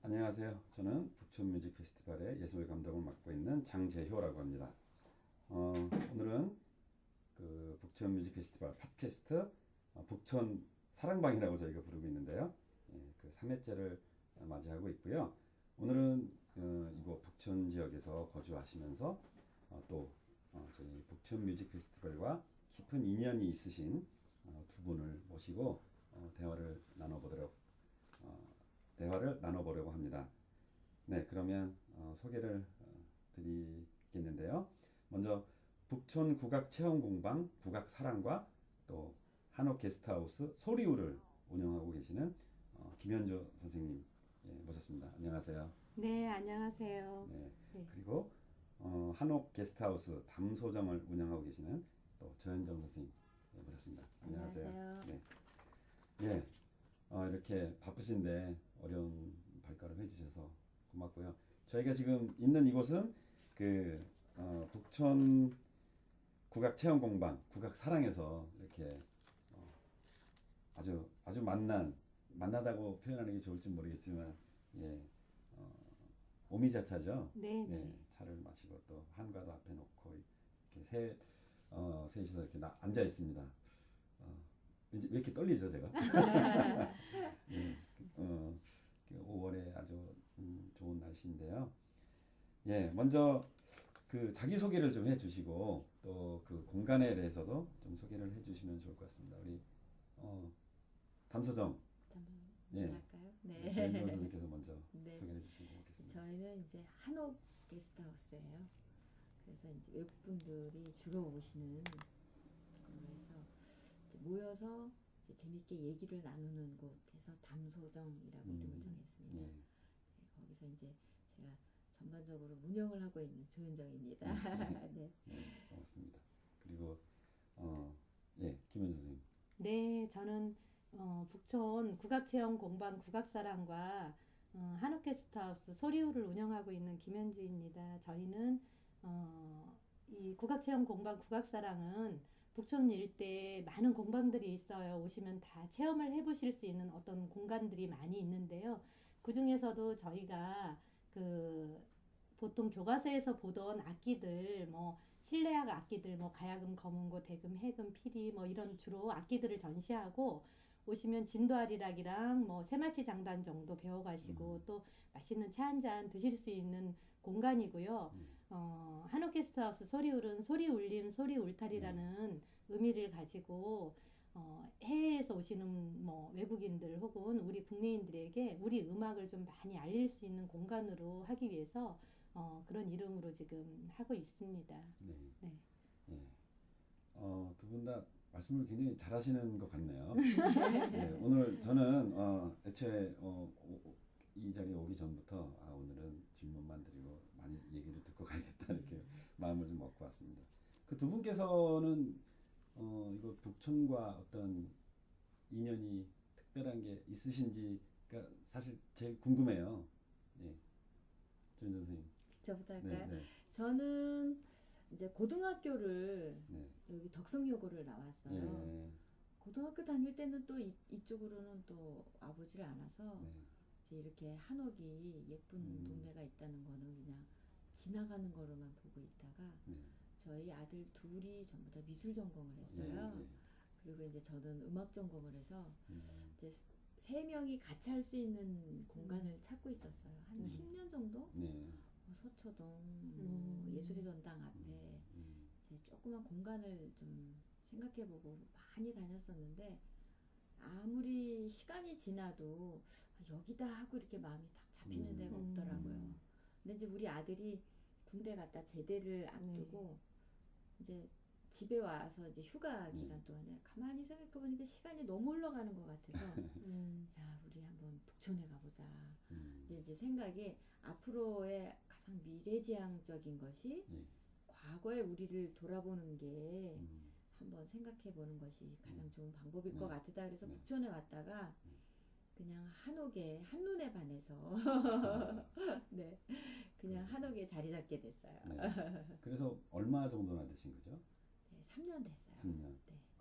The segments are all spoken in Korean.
안녕하세요. 저는 북촌뮤직 페스티벌의 예술 감독을 맡고 있는 장재효라고 합니다. 오늘은 그 북촌 뮤직 페스티벌 팟캐스트 북촌 사랑방이라고 저희가 부르고 있는데요. 그 3회째를 맞이하고 있고요. 오늘은 이곳 북촌 지역에서 거주하시면서 저희 북촌 뮤직 페스티벌과 깊은 인연이 있으신 두 분을 모시고 대화를 나눠보려고 합니다. 네, 그러면 소개를 드리겠는데요. 먼저 북촌 국악체험공방 국악사랑과 또 한옥 게스트하우스 소리우를 운영하고 계시는 김현주 선생님 모셨습니다. 안녕하세요. 네, 안녕하세요. 네, 네. 그리고 한옥 게스트하우스 담소정을 운영하고 계시는 또 조현정 선생님 모셨습니다. 안녕하세요. 안녕하세요. 네. 예, 이렇게 바쁘신데 어려운 발걸음 해주셔서 고맙고요. 저희가 지금 있는 이곳은 북촌 국악체험공방 국악사랑에서 이렇게 아주 만나다고 표현하는 게 좋을지 모르겠지만 오미자차죠. 네, 네. 네, 차를 마시고 또 한과도 앞에 놓고 이렇게 셋이서 이렇게 앉아 있습니다. 왠지 왜 이렇게 떨리죠, 제가? 예, 5월에 아주 좋은 날씨인데요. 예, 먼저 그 자기 소개를 좀 해주시고 또 그 공간에 대해서도 좀 소개를 해주시면 좋을 것 같습니다. 우리 담소정, 잠깐 예, 할까요? 조현정 선생님께서 먼저 네. 소개해 주시면 고맙겠습니다. 저희는 이제 한옥 게스트하우스예요. 그래서 이제 외국분들이 주로 오시는 걸로 해서 이제 모여서 이제 재밌게 얘기를 나누는 곳에서 담소정이라고 이름을 정했습니다. 예, 네, 거기서 이제 제가 전반적으로 운영을 하고 있는 조현정입니다. 네. 고맙습니다. 그리고 김현주 선생님. 네, 저는 북촌 국악체험공방 국악사랑과 한옥 게스트하우스 소리우를 운영하고 있는 김현주입니다. 저희는 이 국악체험공방 국악사랑은 북촌 일대에 많은 공방들이 있어요. 오시면 다 체험을 해보실 수 있는 어떤 공간들이 많이 있는데요. 그 중에서도 저희가 보통 교과서에서 보던 악기들, 뭐 실내악 악기들, 뭐 가야금, 거문고, 대금, 해금, 피리, 뭐 이런 주로 악기들을 전시하고 오시면 진도아리락이랑 뭐 새마치 장단 정도 배워가시고 또 맛있는 차 한 잔 드실 수 있는 공간이고요. 한옥 게스트하우스 소리울은 소리 울림, 소리 울타리라는 의미를 가지고 해외에서 오시는 뭐 외국인들 혹은 우리 국내인들에게 우리 음악을 좀 많이 알릴 수 있는 공간으로 하기 위해서 그런 이름으로 지금 하고 있습니다. 네. 네. 예. 두 분 다 말씀을 굉장히 잘하시는 것 같네요. 네, 오늘 저는 애초에 이 자리에 오기 전부터 오늘은 질문만 드리고 많이 얘기를 듣고 가야겠다 이렇게 마음을 좀 먹고 왔습니다. 그 두 분께서는 이거 북촌과 어떤 인연이 특별한 게 있으신지가 사실 제일 궁금해요. 예, 전 선생님. 저부터 할까요? 네, 네, 저는 이제 고등학교를 네. 여기 덕성여고를 나왔어요. 예, 고등학교 다닐 때는 또 이쪽으로는 또 와보지를 않아서 네. 이제 이렇게 한옥이 예쁜 동네가 있다는 거는 그냥 지나가는 거로만 보고 있다가 네. 저희 아들 둘이 전부 다 미술 전공을 했어요. 예, 예. 그리고 이제 저는 음악 전공을 해서 이제 세 명이 같이 할 수 있는 공간을 찾고 있었어요. 한 10년 정도? 네. 서초동 뭐 예술의 전당 앞에 이제 조그만 공간을 좀 생각해보고 많이 다녔었는데 아무리 시간이 지나도 여기다 하고 이렇게 마음이 딱 잡히는 데가 없더라고요. 근데 이제 우리 아들이 군대 갔다 제대를 앞두고 이제 집에 와서 이제 휴가 기간 동안에 가만히 생각해보니까 시간이 너무 흘러가는 것 같아서 야 우리 한번 북촌에 가보자. 이제 생각이 앞으로의 가장 미래지향적인 것이 과거의 우리를 돌아보는 게 한번 생각해보는 것이 가장 좋은 방법일 것 같다. 그래서 북촌에 왔다가 그냥 한옥에 한눈에 반해서 네 그냥 한옥에 자리 잡게 됐어요. 네. 그래서 얼마 정도나 되신 거죠? 네, 3년 됐어요. 3년. 네.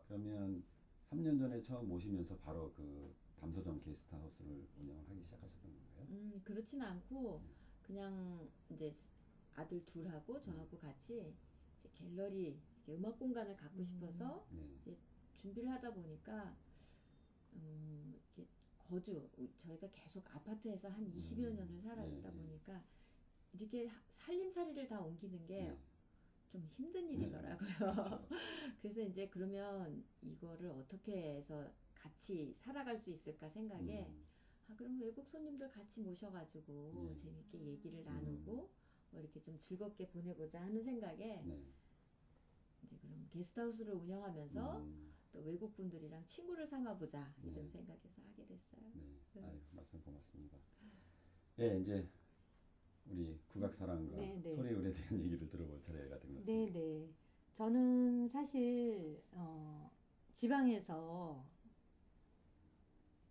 그러면 3년 전에 처음 오시면서 바로 그 담소정 게스트하우스를 운영을 하기 시작하셨던 건가요? 그렇진 않고 그냥 이제 아들 둘하고 저하고 같이 이제 갤러리 이렇게 음악 공간을 갖고 싶어서 네. 이제 준비를 하다 보니까 이렇게 저희가 계속 아파트에서 한 20여 년을 살았다 네, 네. 보니까 이렇게 살림살이를 다 옮기는 게 네. 좀 힘든 네. 일이더라고요. 그렇죠. 그래서 이제 그러면 이거를 어떻게 해서 같이 살아갈 수 있을까 생각에 그럼 외국 손님들 같이 모셔가지고 네. 재밌게 얘기를 나누고 뭐 이렇게 좀 즐겁게 보내보자 하는 생각에 네. 이제 그럼 게스트하우스를 운영하면서 음, 또 외국 분들이랑 친구를 삼아보자 이런 네. 생각에서 하게 됐어요. 네. 아유, 말씀 고맙습니다. 예, 이제 우리 국악사랑과 네, 네. 소리울에 대한 얘기를 들어볼 차례가 된 것 네, 같습니다. 네. 저는 사실 지방에서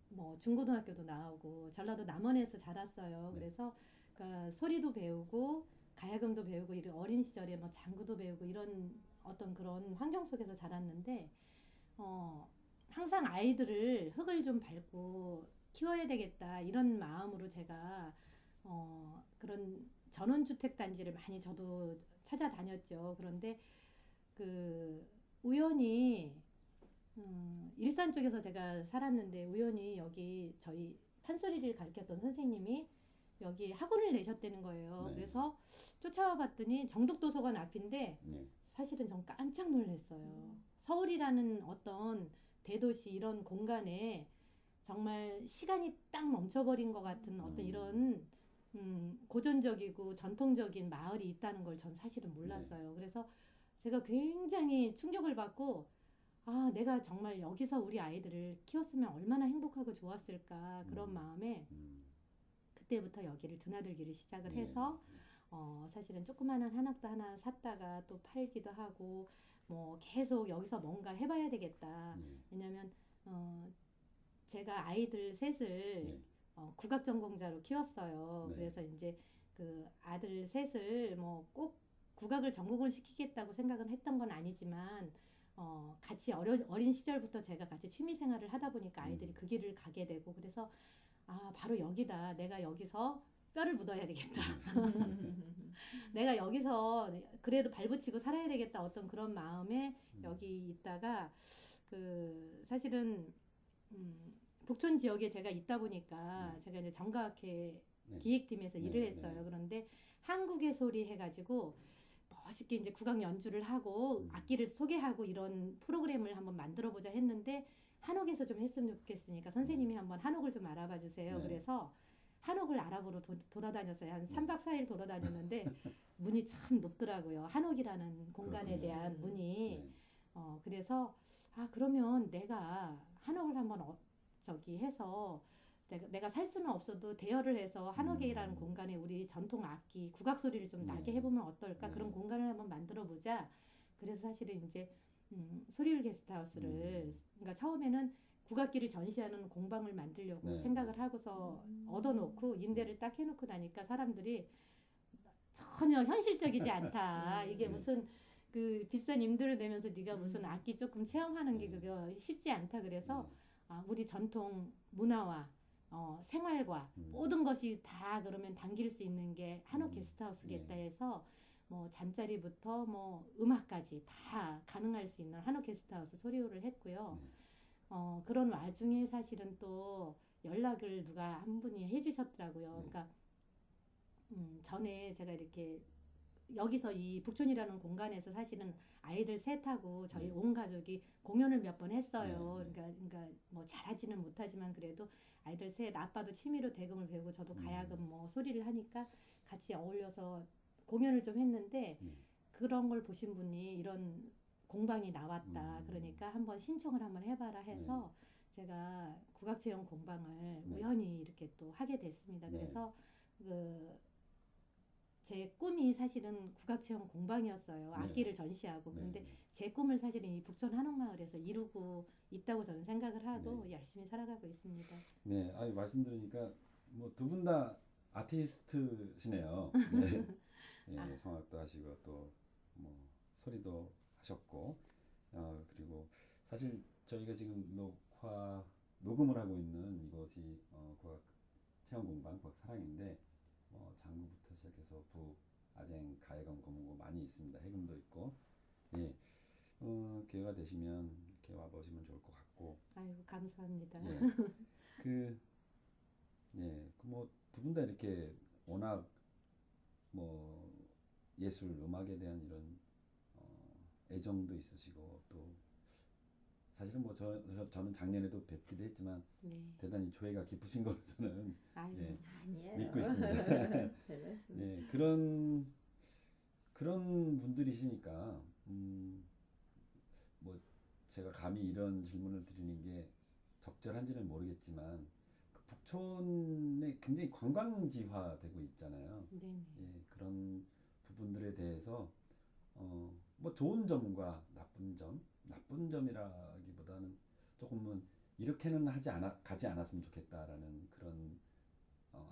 뭐 중고등학교도 나오고 전라도 남원에서 자랐어요. 네. 그래서 그러니까 소리도 배우고 가야금도 배우고 이런 어린 시절에 뭐 장구도 배우고 이런 어떤 그런 환경 속에서 자랐는데 항상 아이들을 흙을 좀 밟고 키워야 되겠다 이런 마음으로 제가 그런 전원주택 단지를 많이 저도 찾아다녔죠. 그런데 그 우연히 일산 쪽에서 제가 살았는데 우연히 여기 저희 판소리를 가르쳤던 선생님이 여기 학원을 내셨다는 거예요. 네. 그래서 쫓아와 봤더니 정독도서관 앞인데 네. 사실은 전 깜짝 놀랐어요. 서울이라는 어떤 대도시 이런 공간에 정말 시간이 딱 멈춰버린 것 같은 어떤 이런 고전적이고 전통적인 마을이 있다는 걸 전 사실은 몰랐어요. 그래서 제가 굉장히 충격을 받고 내가 정말 여기서 우리 아이들을 키웠으면 얼마나 행복하고 좋았을까 그런 마음에 그때부터 여기를 드나들기를 시작을 네. 해서 사실은 조그마한 한옥도 하나 샀다가 또 팔기도 하고 뭐 계속 여기서 뭔가 해봐야 되겠다. 네. 왜냐면 제가 아이들 셋을 네. 국악 전공자로 키웠어요. 네. 그래서 이제 그 아들 셋을 뭐 꼭 국악을 전공을 시키겠다고 생각은 했던 건 아니지만 같이 어린 시절부터 제가 같이 취미 생활을 하다 보니까 아이들이 그 길을 가게 되고 그래서 바로 여기다. 내가 여기서 뼈를 묻어야 되겠다. 내가 여기서 그래도 발붙이고 살아야 되겠다. 어떤 그런 마음에 여기 있다가 그 사실은 북촌 지역에 제가 있다 보니까 제가 이제 정가학회 네. 기획팀에서 네, 일을 네. 했어요. 그런데 한국의 소리 해가지고 멋있게 이제 국악 연주를 하고 악기를 소개하고 이런 프로그램을 한번 만들어보자 했는데 한옥에서 좀 했으면 좋겠으니까 선생님이 한번 한옥을 좀 알아봐 주세요. 네. 그래서 한옥을 알아보러 돌아다녔어요. 한 3박 4일 돌아다녔는데 문이 참 높더라고요. 한옥이라는 공간에 그렇군요. 대한 문이. 네. 그래서 그러면 내가 한옥을 한번 저기 해서 내가 살 수는 없어도 대여를 해서 한옥이라는 공간에 우리 전통 악기 국악 소리를 좀 나게 해보면 어떨까? 네. 그런 공간을 한번 만들어 보자. 그래서 사실은 이제 소리울 게스트하우스를 그러니까 처음에는 국악기를 전시하는 공방을 만들려고 네. 생각을 하고서 얻어놓고 임대를 딱 해놓고 나니까 사람들이 전혀 현실적이지 않다. 이게 네. 무슨 그 비싼 임대를 내면서 네가 무슨 악기 조금 체험하는 게 그거 쉽지 않다. 그래서 우리 전통 문화와 생활과 모든 것이 다 그러면 담길 수 있는 게 한옥 게스트하우스겠다 해서 뭐 잠자리부터 뭐 음악까지 다 가능할 수 있는 한옥 게스트하우스 소리호를 했고요. 그런 와중에 사실은 또 연락을 누가 한 분이 해주셨더라고요. 그러니까 전에 제가 이렇게 여기서 이 북촌이라는 공간에서 사실은 아이들 셋하고 저희 온 가족이 공연을 몇 번 했어요. 그러니까 뭐 잘하지는 못하지만 그래도 아이들 셋 아빠도 취미로 대금을 배우고 저도 가야금 뭐 소리를 하니까 같이 어울려서 공연을 좀 했는데 그런 걸 보신 분이 이런 공방이 나왔다. 그러니까 한번 신청을 한번 해봐라 해서 제가 국악체험 공방을 우연히 이렇게 또 하게 됐습니다. 그래서 제 꿈이 사실은 국악체험 공방이었어요. 악기를 전시하고. 그런데 제 꿈을 사실은 이 북촌 한옥마을에서 이루고 있다고 저는 생각을 하고 열심히 살아가고 있습니다. 네, 말씀 들으니까 뭐 두 분 다 아티스트시네요. 네. 예, 성악도 하시고 또 뭐 소리도 하셨고 그리고 사실 저희가 지금 녹화 녹음을 하고 있는 이것이 국악 체험 공방 국악 사랑인데 장구부터 시작해서 북, 아쟁, 가해금, 고문고 많이 있습니다. 해금도 있고 예. 기회가 되시면 이렇게 와보시면 좋을 것 같고 아이고 감사합니다. 예. 뭐 두 분 다 이렇게 워낙 뭐 예술 음악에 대한 이런 애정도 있으시고 또 사실은 뭐 저는 작년에도 뵙기도 했지만 네. 대단히 조예가 깊으신 걸로 저는 아이고 예, 아니에요. 믿고 있습니다. 별 말씀. 예, 그런 분들이시니까 뭐 제가 감히 이런 질문을 드리는 게 적절한지는 모르겠지만 그 북촌에 굉장히 관광지화되고 있잖아요. 네네. 예, 그런 부분들에 대해서 뭐 좋은 점과 나쁜 점이라기보다는 조금은 이렇게는 가지 않았으면 좋겠다라는 그런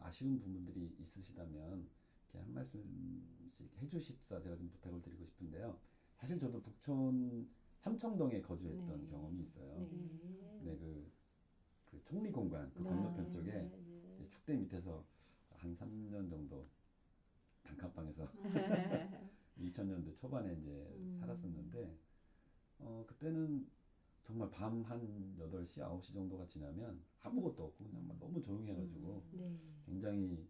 아쉬운 부분들이 있으시다면 이렇게 한 말씀씩 해주십사 제가 좀 부탁을 드리고 싶은데요. 사실 저도 북촌 삼청동에 거주했던 네. 경험이 있어요. 네. 네, 그 총리공관 그 건너편 쪽에 네. 축대 밑에서 한 3년 정도 단칸방에서 2000년대 초반에 이제 살았었는데 그때는 정말 밤 한 8시, 9시 정도가 지나면 아무것도 없고 그냥 막 너무 조용해가지고 네. 굉장히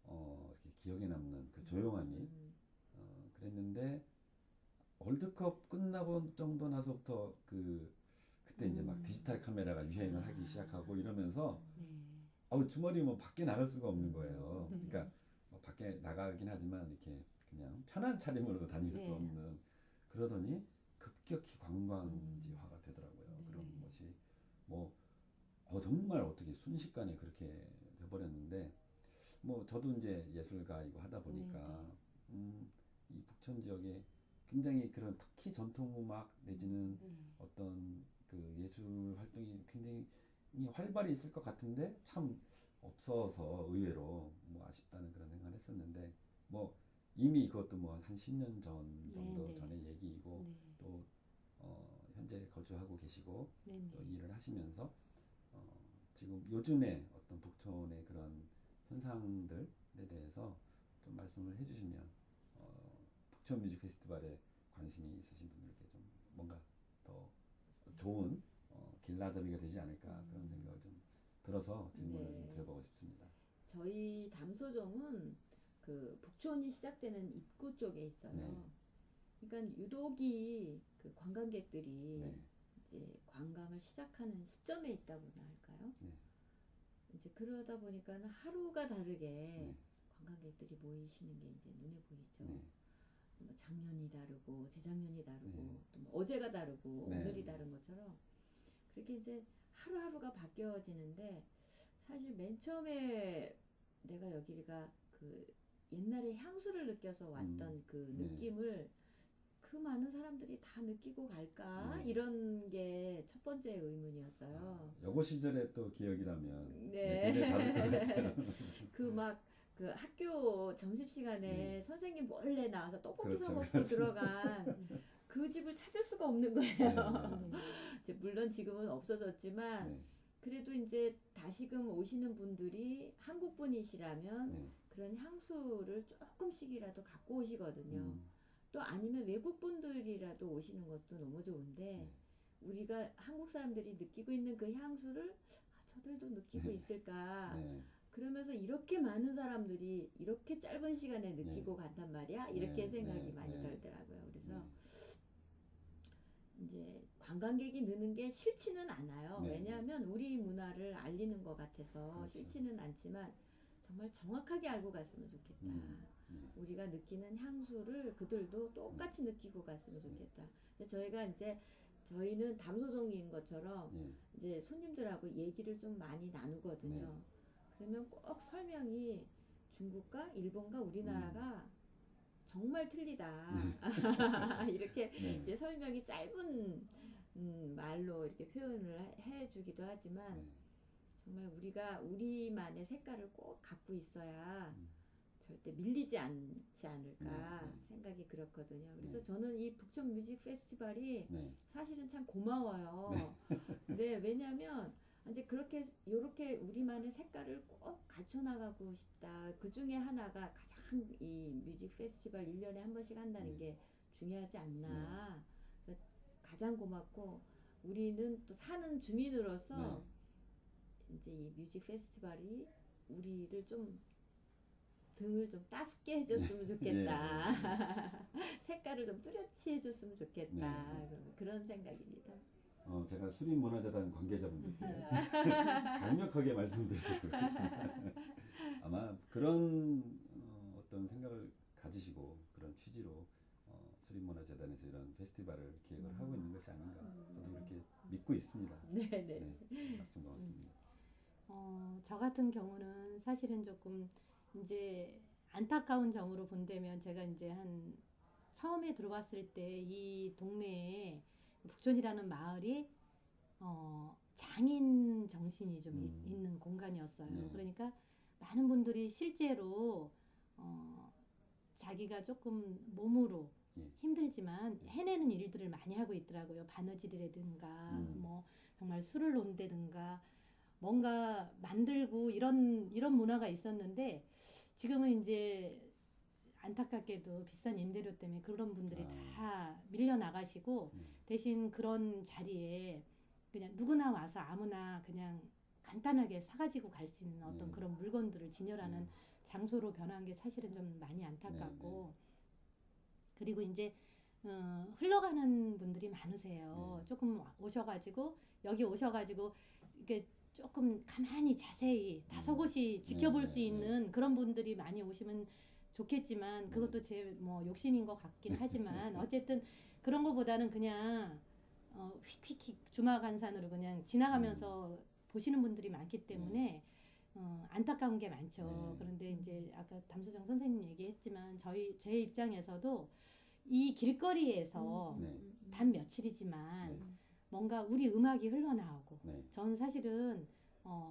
이렇게 기억에 남는 그 조용함이 그랬는데 월드컵 끝나고 정도 나서부터 그때 이제 막 디지털 카메라가 유행을 하기 시작하고 이러면서 네. 주말이 뭐 밖에 나갈 수가 없는 거예요. 그러니까 뭐 밖에 나가긴 하지만 이렇게 그냥 편한 차림으로 다닐 수 네. 없는 그러더니 급격히 관광지화가 되더라고요. 네. 그런 것이 뭐 정말 어떻게 순식간에 그렇게 돼버렸는데 뭐 저도 이제 예술가이고 하다 보니까 이 북촌 지역에 굉장히 그런 특히 전통음악 내지는 네. 어떤 그 예술 활동이 굉장히 활발히 있을 것 같은데 참 없어서 의외로 뭐 아쉽다는 그런 생각을 했었는데 뭐 이미 이것도 뭐 한 10년 전 정도 네, 네. 전의 얘기이고 네. 또 현재 거주하고 계시고 네. 또 일을 하시면서 지금 요즘에 어떤 북촌의 그런 현상들에 대해서 좀 말씀을 해주시면 북촌 뮤직 페스티벌에 관심이 있으신 분들께 좀 뭔가 더 좋은 길라잡이가 되지 않을까 그런 생각을 좀 들어서 질문을 네. 좀 드려보고 싶습니다. 저희 담소정은 그 북촌이 시작되는 입구 쪽에 있어요. 네. 그러니까 유독이 그 관광객들이 네. 이제 관광을 시작하는 시점에 있다고나 할까요? 네. 이제 그러다 보니까 하루가 다르게 네. 관광객들이 모이시는 게 이제 눈에 보이죠. 네. 뭐 작년이 다르고 재작년이 다르고 네. 또 뭐 어제가 다르고 네. 오늘이 다른 것처럼 그렇게 이제 하루하루가 바뀌어지는데 사실 맨 처음에 내가 여기가 그 옛날에 향수를 느껴서 왔던 그 네. 느낌을 그 많은 사람들이 다 느끼고 갈까 네. 이런 게 첫 번째 의문이었어요. 여고 시절에 또 기억이라면 네. 굉장히 다를 것 같아요. 그 막 그 학교 점심시간에 네. 선생님 몰래 나와서 떡볶이 그렇죠, 사 먹고 그렇죠. 들어간 그 집을 찾을 수가 없는 네. 거예요. 네. 이제 물론 지금은 없어졌지만 네. 그래도 이제 다시금 오시는 분들이 한국 분이시라면 네. 그런 향수를 조금씩이라도 갖고 오시거든요. 음. 또 아니면 외국 분들이라도 오시는 것도 너무 좋은데 네. 우리가 한국 사람들이 느끼고 있는 그 향수를 저들도 느끼고 네. 있을까? 네. 그러면서 이렇게 많은 사람들이 이렇게 짧은 시간에 느끼고 간단 말이야. 이렇게 네. 생각이 네. 많이 네. 들더라고요. 그래서 네. 이제 관광객이 느는 게 싫지는 않아요. 네. 왜냐하면 우리 문화를 알리는 것 같아서 그렇죠. 싫지는 않지만 정말 정확하게 알고 갔으면 좋겠다. 우리가 느끼는 향수를 그들도 똑같이 느끼고 갔으면 좋겠다. 근데 저희는 담소정인 것처럼 네. 이제 손님들하고 얘기를 좀 많이 나누거든요. 네. 그러면 꼭 설명이 중국과 일본과 우리나라가 정말 틀리다. 이렇게 네. 이제 설명이 짧은 말로 이렇게 표현을 해주기도 하지만 네. 정말 우리가 우리만의 색깔을 꼭 갖고 있어야 음. 절대 밀리지 않지 않을까 네. 생각이 그렇거든요. 그래서 네. 저는 이 북촌 뮤직 페스티벌이 네. 사실은 참 고마워요. 네, 왜냐하면 이제 그렇게 요렇게 우리만의 색깔을 꼭 갖춰 나가고 싶다. 그 중에 하나가 가장 이 뮤직 페스티벌 1년에 한 번씩 한다는 게 중요하지 않나. 그래서 가장 고맙고 우리는 또 사는 주민으로서 이제 이 뮤직 페스티벌이 우리를 좀 등을 좀 따숩게 해줬으면 좋겠다. 색깔을 좀 뚜렷이 해줬으면 좋겠다. 그런 생각입니다. 제가 수림문화재단 관계자분들께 강력하게 말씀드리도록 하겠습니다. 아마 그런 어떤 생각을 가지시고 그런 취지로 수림문화재단에서 이런 페스티벌을 기획을 하고 있는 것이 아닌가 저도 그렇게 믿고 있습니다. 네네. 말씀 고맙습니다. 저 같은 경우는 사실은 조금 이제 안타까운 점으로 본다면 제가 이제 한 처음에 들어왔을 때 이 동네에 북촌이라는 마을이 장인 정신이 좀 있는 공간이었어요. 그러니까 많은 분들이 실제로 자기가 조금 몸으로 힘들지만 해내는 일들을 많이 하고 있더라고요. 바느질이라든가 뭐 정말 술을 논다든가 뭔가 만들고 이런 문화가 있었는데 지금은 이제 안타깝게도 비싼 임대료 때문에 그런 분들이 다 밀려나가시고 대신 그런 자리에 그냥 누구나 와서 아무나 그냥 간단하게 사가지고 갈 수 있는 어떤 그런 물건들을 진열하는 장소로 변한 게 사실은 좀 많이 안타깝고 그리고 이제 흘러가는 분들이 많으세요. 조금 오셔가지고 여기 오셔가지고 이게 조금 가만히 자세히 다소곳이 지켜볼 수 있는 그런 분들이 많이 오시면 좋겠지만 그것도 제 뭐 욕심인 것 같긴 하지만 어쨌든 그런 것보다는 그냥 휙휙 주마간산으로 그냥 지나가면서 보시는 분들이 많기 때문에 안타까운 게 많죠. 그런데 이제 아까 담수정 선생님 얘기했지만 제 입장에서도 이 길거리에서 단 며칠이지만 뭔가 우리 음악이 흘러나오고 저는 사실은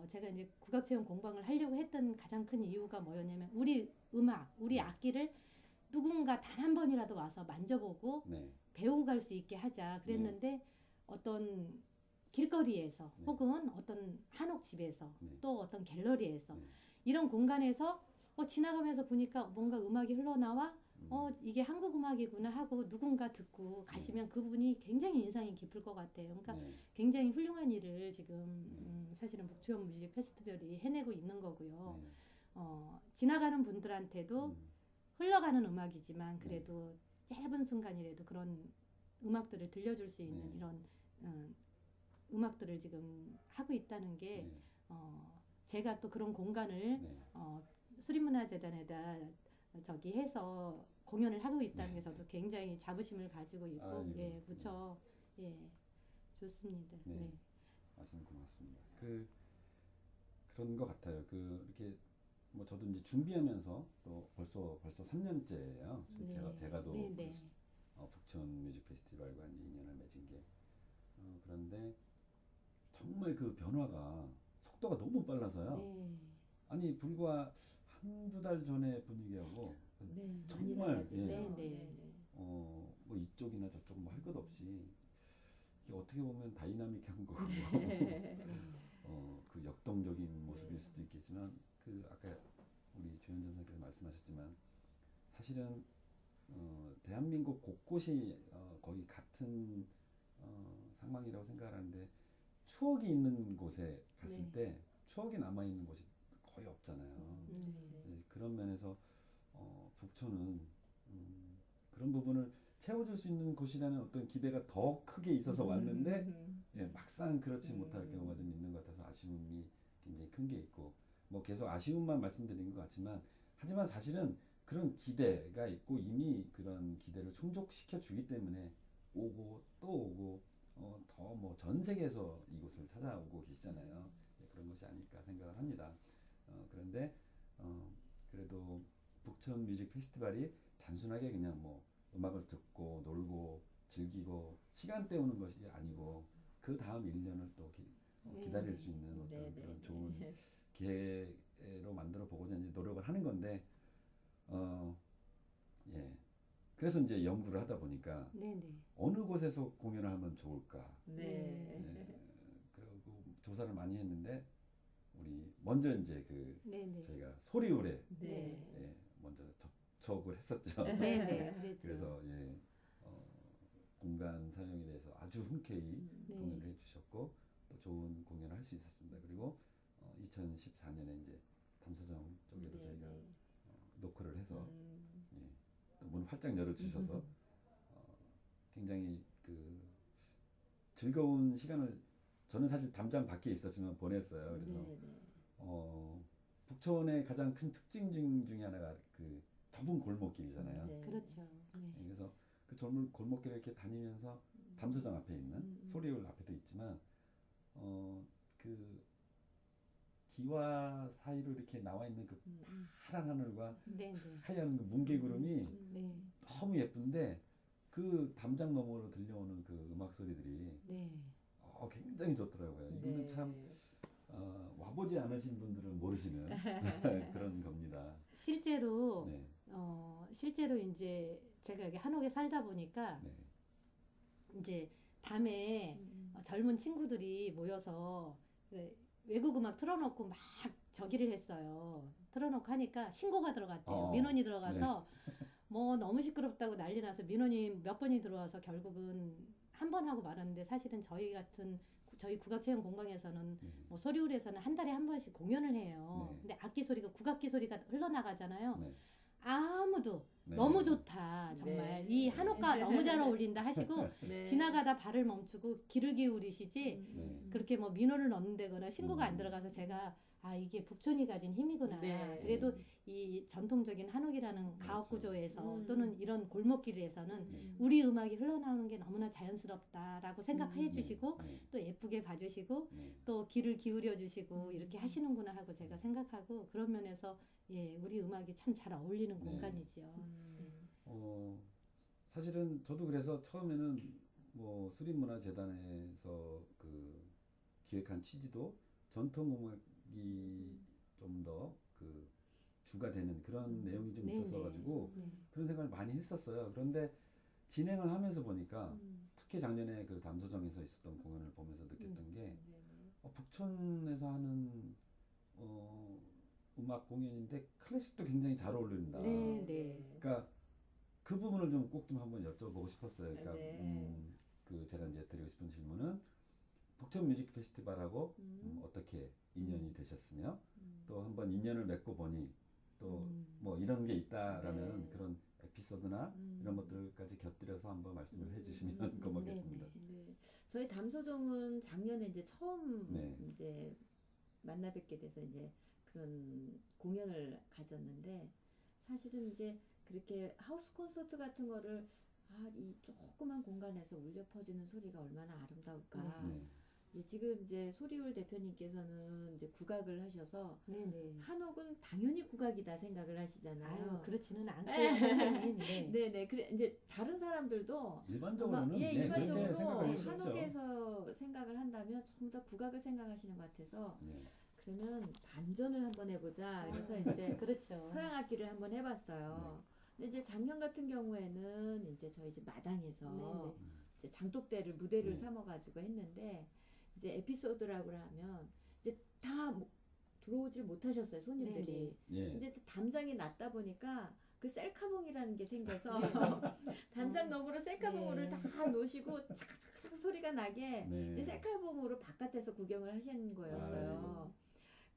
제가 이제 국악체험 공방을 하려고 했던 가장 큰 이유가 뭐였냐면 우리 음악, 우리 악기를 누군가 단 한 번이라도 와서 만져보고 배우고 갈 수 있게 하자 그랬는데 어떤 길거리에서 혹은 어떤 한옥집에서 또 어떤 갤러리에서 이런 공간에서 지나가면서 보니까 뭔가 음악이 흘러나와 이게 한국 음악이구나 하고 누군가 듣고 가시면 그분이 굉장히 인상이 깊을 것 같아요. 그러니까 굉장히 훌륭한 일을 지금 사실은 북초원 뮤직 페스티벌이 해내고 있는 거고요. 지나가는 분들한테도 흘러가는 음악이지만 그래도 짧은 순간이라도 그런 음악들을 들려줄 수 있는 이런 음악들을 지금 하고 있다는 게 제가 또 그런 공간을 수림문화재단에다 저기 해서 공연을 하고 있다는 게 저도 굉장히 자부심을 가지고 있고 무척 좋습니다. 말씀 고맙습니다. 그런 것 같아요. 이렇게 뭐 저도 이제 준비하면서 또 벌써 3년째예요. 제가 또 북촌 뮤직 페스티벌과 이제 인연을 맺은 게 그런데 정말 그 변화가 속도가 너무 빨라서요. 아니 불과 한두 달 전의 분위기하고 정말 뭐 이쪽이나 저쪽 뭐 할 것 없이 이게 어떻게 보면 다이나믹한 거고 그 역동적인 모습일 수도 있겠지만 아까 우리 조현전 선생님께서 말씀하셨지만 사실은 대한민국 곳곳이 거의 같은 상황이라고 생각하는데 추억이 있는 곳에 갔을 때 추억이 남아 있는 곳이 거의 없잖아요. 그런 면에서 북촌은 그런 부분을 채워줄 수 있는 곳이라는 어떤 기대가 더 크게 있어서 왔는데 막상 그렇지 못할 경우가 좀 있는 것 같아서 아쉬움이 굉장히 큰 게 있고 뭐 계속 아쉬움만 말씀드린 것 같지만 하지만 사실은 그런 기대가 있고 이미 그런 기대를 충족시켜 주기 때문에 오고 또 오고 더 뭐 전 세계에서 이곳을 찾아오고 계시잖아요. 그런 것이 아닐까 생각을 합니다. 그런데 그래도 북촌 뮤직 페스티벌이 단순하게 그냥 뭐 음악을 듣고 놀고 즐기고 시간 때우는 것이 아니고 그 다음 1년을 또 기다릴 수 있는 어떤 그런 좋은 기회로 만들어 보고자 이제 노력을 하는 건데 그래서 이제 연구를 하다 보니까 어느 곳에서 공연을 하면 좋을까. 그리고 그 조사를 많이 했는데 우리 먼저 이제 그 네네. 저희가 소리울에 네. 예, 먼저 접촉을 했었죠. 네네. 그랬죠. 그래서 예, 어, 공간 사용에 대해서 아주 흔쾌히 네. 동의를 해주셨고 또 좋은 공연을 할 수 있었습니다. 그리고 2014년에 이제 담소정 쪽에도 네, 저희가 네. 노크를 해서 음. 예, 또 문을 활짝 열어주셔서 굉장히 그 즐거운 시간을 저는 사실 담장 밖에 있었지만 보냈어요. 그래서 네, 네. 북촌의 가장 큰 특징 중에 하나가 그 좁은 골목길이잖아요. 네. 그렇죠. 네. 예, 그래서 그 좁은 골목길을 이렇게 다니면서 담소정 앞에 있는 소리울 앞에도 있지만 그 기와 사이로 이렇게 나와 있는 그 파란 하늘과 네네. 하얀 그 뭉게구름이 네. 너무 예쁜데 그 담장 너머로 들려오는 그 음악 소리들이 네. 굉장히 좋더라고요. 이거는 네. 참 와보지 않으신 분들은 모르시는 그런 겁니다. 실제로 네, 실제로 이제 제가 여기 한옥에 살다 보니까 네, 이제 밤에 젊은 친구들이 모여서 그 외국 음악 틀어놓고 막 저기를 했어요. 틀어놓고 하니까 신고가 들어갔대요. 민원이 들어가서 뭐 너무 시끄럽다고 난리 나서 민원이 몇 번이 들어와서 결국은 한 번 하고 말았는데 사실은 저희 국악체험 공방에서는 뭐 소리울에서는 한 달에 한 번씩 공연을 해요. 네. 근데 악기 소리가 국악기 소리가 흘러나가잖아요. 네, 아무도 네. 너무 좋다 정말 네. 이 한옥과 너무 잘 어울린다 하시고 네. 지나가다 발을 멈추고 귀를 기울이시지 네. 그렇게 뭐 민원을 넣는다거나 신고가 안 음. 들어가서 제가 이게 북촌이 가진 힘이구나. 네. 그래도 이 전통적인 한옥이라는 가옥 그렇죠. 구조에서 또는 이런 골목길에서는 네. 우리 음악이 흘러나오는 게 너무나 자연스럽다라고 생각해 주시고 네, 또 예쁘게 봐주시고 네. 또 귀를 기울여 주시고 이렇게 하시는구나 하고 제가 생각하고 그런 면에서 예 우리 음악이 참 잘 어울리는 네. 공간이죠. 사실은 저도 그래서 처음에는 뭐 수립문화재단에서 그 기획한 취지도 전통음악이 좀 더 그 주가 되는 그런 내용이 좀 네네. 있었어가지고 네. 그런 생각을 많이 했었어요. 그런데 진행을 하면서 보니까 음. 특히 작년에 그 담소정에서 있었던 공연을 보면서 느꼈던 게 네, 네. 북촌에서 하는 음악 공연인데 클래식도 굉장히 잘 어울린다. 네, 네. 그러니까 그 부분을 좀 꼭 좀 한번 여쭤보고 싶었어요. 그러니까 네. 그 제가 이제 드리고 싶은 질문은 북촌 뮤직 페스티벌하고 음. 어떻게 인연이 되셨으며 음. 또 한번 인연을 맺고 보니 또 뭐 이런 게 있다라는 네. 그런 에피소드나 이런 것들까지 곁들여서 한번 말씀을 해주시면 고맙겠습니다. 네. 저희 담소정은 작년에 이제 처음 네. 이제 만나 뵙게 돼서 이제 그런 공연을 가졌는데 사실은 이제 그렇게 하우스 콘서트 같은 거를 이 조그만 공간에서 울려 퍼지는 소리가 얼마나 아름다울까. 네. 지금 이제 소리울 대표님께서는 이제 국악을 하셔서 네네. 한옥은 당연히 국악이다 생각을 하시잖아요. 아유 그렇지는 않고요 선생님. 네. 네네. 그래 이제 다른 사람들도 일반적으로는 예, 네, 그렇게 일반적으로 생각할 수 있죠. 한옥에서 생각을 한다면 전부 다 국악을 생각하시는 것 같아서 네. 그러면 반전을 한번 해보자. 그래서 이제 그렇죠. 서양 악기를 한번 해봤어요. 근데 이제 작년 같은 경우에는 이제 저희 집 마당에서 네네. 이제 장독대를 무대를 네. 삼아가지고 했는데 이제 에피소드라고 하면 이제 다 들어오질 못하셨어요 손님들이. 예. 이제 또 담장이 낮다 보니까 그 셀카봉이라는 게 생겨서 담장 너머로 셀카봉으로 네. 다 놓으시고 착착착 소리가 나게 네. 이제 셀카봉으로 바깥에서 구경을 하시는 거였어요.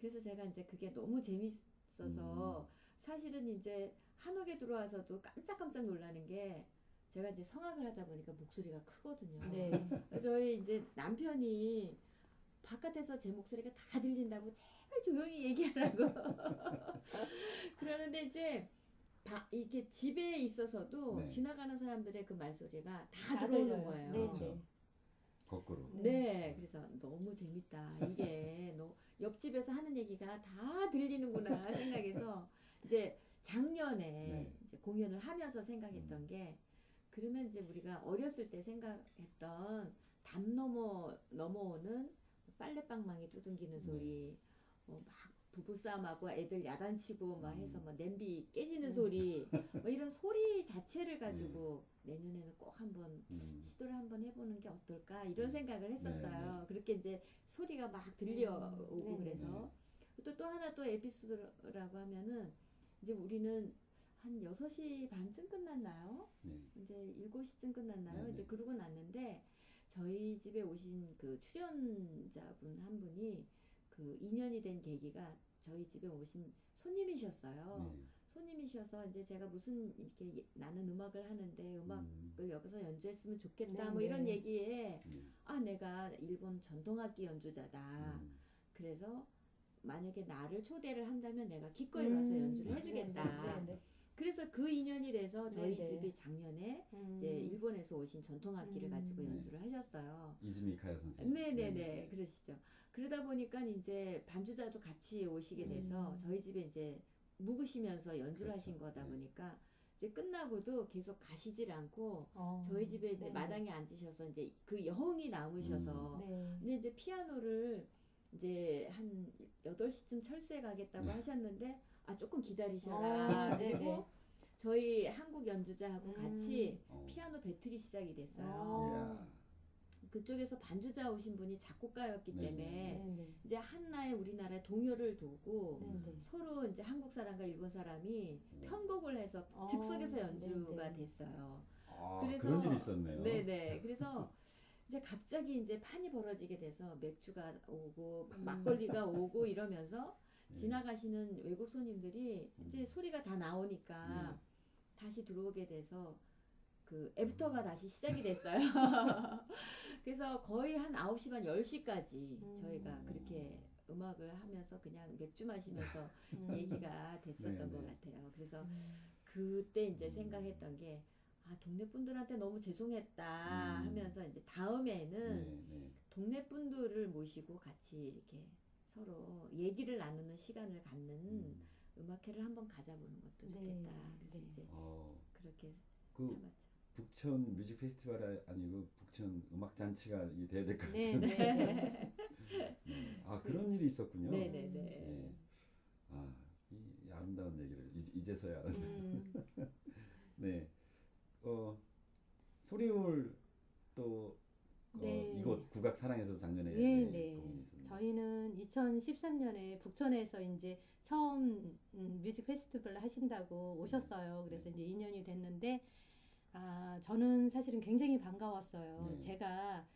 그래서 제가 이제 그게 너무 재밌어서 사실은 이제 한옥에 들어와서도 깜짝깜짝 놀라는 게 제가 이제 성악을 하다 보니까 목소리가 크거든요. 네. 그래서 저희 이제 남편이 바깥에서 제 목소리가 다 들린다고 제발 조용히 얘기하라고 그러는데 이제 이렇게 집에 있어서도 네. 지나가는 사람들의 그 말소리가 다 다 들어오는 들려요. 거예요. 네. 그렇죠. 거꾸로. 네, 그래서 너무 재밌다. 이게 옆집에서 하는 얘기가 다 들리는구나 생각해서 이제 작년에 네. 이제 공연을 하면서 생각했던 게 그러면 이제 우리가 어렸을 때 생각했던 담 넘어오는 빨래방망이 두둥기는 소리, 막 부부싸움하고 애들 야단치고 막 해서 막 냄비 깨지는 음. 소리 뭐 이런 소리 자체를 가지고 내년에는 꼭 한번 시도를 한번 해보는 게 어떨까 이런 생각을 했었어요. 그렇게 이제 소리가 막 들려오고 네네. 그래서 또 하나 또 에피소드라고 하면은 이제 우리는 한 6시 반쯤 끝났나요? 네. 이제 7시쯤 끝났나요? 네네. 이제 그러고 났는데 저희 집에 오신 그 출연자분 한 분이 그 인연이 된 계기가 저희 집에 오신 손님이셨어요. 네. 손님이셔서 이제 제가 무슨 이렇게 나는 음악을 하는데 음악을 여기서 연주했으면 좋겠다 네, 뭐 이런 네. 얘기에 아 내가 일본 전통악기 연주자다. 그래서 만약에 나를 초대를 한다면 내가 기꺼이 가서 연주를 해주겠다. 네, 네. 그래서 그 인연이 돼서 저희 네네. 집이 작년에 음. 이제 일본에서 오신 전통악기를 가지고 네. 연주를 하셨어요. 이즈미카야 선생님. 네네네 그러시죠. 그러다 보니까 이제 반주자도 같이 오시게 돼서 저희 집에 이제 묵으시면서 연주를 그렇죠. 하신 거다 네. 보니까 이제 끝나고도 계속 가시질 않고 어. 저희 집에 이제 네네. 마당에 앉으셔서 이제 그 여흥이 남으셔서 네. 근데 이제 피아노를 이제 한 8시쯤 철수해 가겠다고 하셨는데 아 조금 기다리셔라. 아, 네네. 그리고 저희 한국 연주자하고 같이 어. 피아노 배틀이 시작이 됐어요. 이야. 그쪽에서 반주자 오신 분이 작곡가였기 네네. 때문에 네네. 이제 한나의 우리나라의 동요를 두고 네네. 서로 이제 한국 사람과 일본 사람이 네. 편곡을 해서 어, 즉석에서 연주가 네네. 됐어요. 아, 그래서- 그런 일이 있었네요. 네네. 그래서 이제 갑자기 이제 판이 벌어지게 돼서 맥주가 오고 막걸리가 오고 이러면서 네. 지나가시는 외국 손님들이 이제 소리가 다 나오니까 네. 다시 들어오게 돼서 그 애프터가 다시 시작이 됐어요. 그래서 거의 한 9시 반 10시까지 저희가 그렇게 음악을 하면서 그냥 맥주 마시면서 얘기가 됐었던 네네. 것 같아요. 그래서 그때 이제 생각했던 게 아, 동네 분들한테 너무 죄송했다 하면서 이제 다음에는 네, 네. 동네 분들을 모시고 같이 이렇게 서로 얘기를 나누는 시간을 갖는 음악회를 한번 가져보는 것도 네, 좋겠다. 그래서 네. 이제 어, 그렇게 그 참았죠. 북천 뮤직 페스티벌이 아니고 북천 음악 잔치가 이 돼야 될 것 네, 같은데. 네. 네. 아, 그런 일이 있었군요. 네네네. 네. 아, 이 아름다운 얘기를 이제서야 알았네. 네. 소리울 또 네. 이곳 국악 사랑에서 작년에 네, 네, 네. 공연이 있었는데. 저희는 2013년에 북촌에서 이제 처음 뮤직 페스티벌을 하신다고 오셨어요. 그래서 이제 2년이 됐는데, 아, 저는 사실은 굉장히 반가웠어요. 네. 제가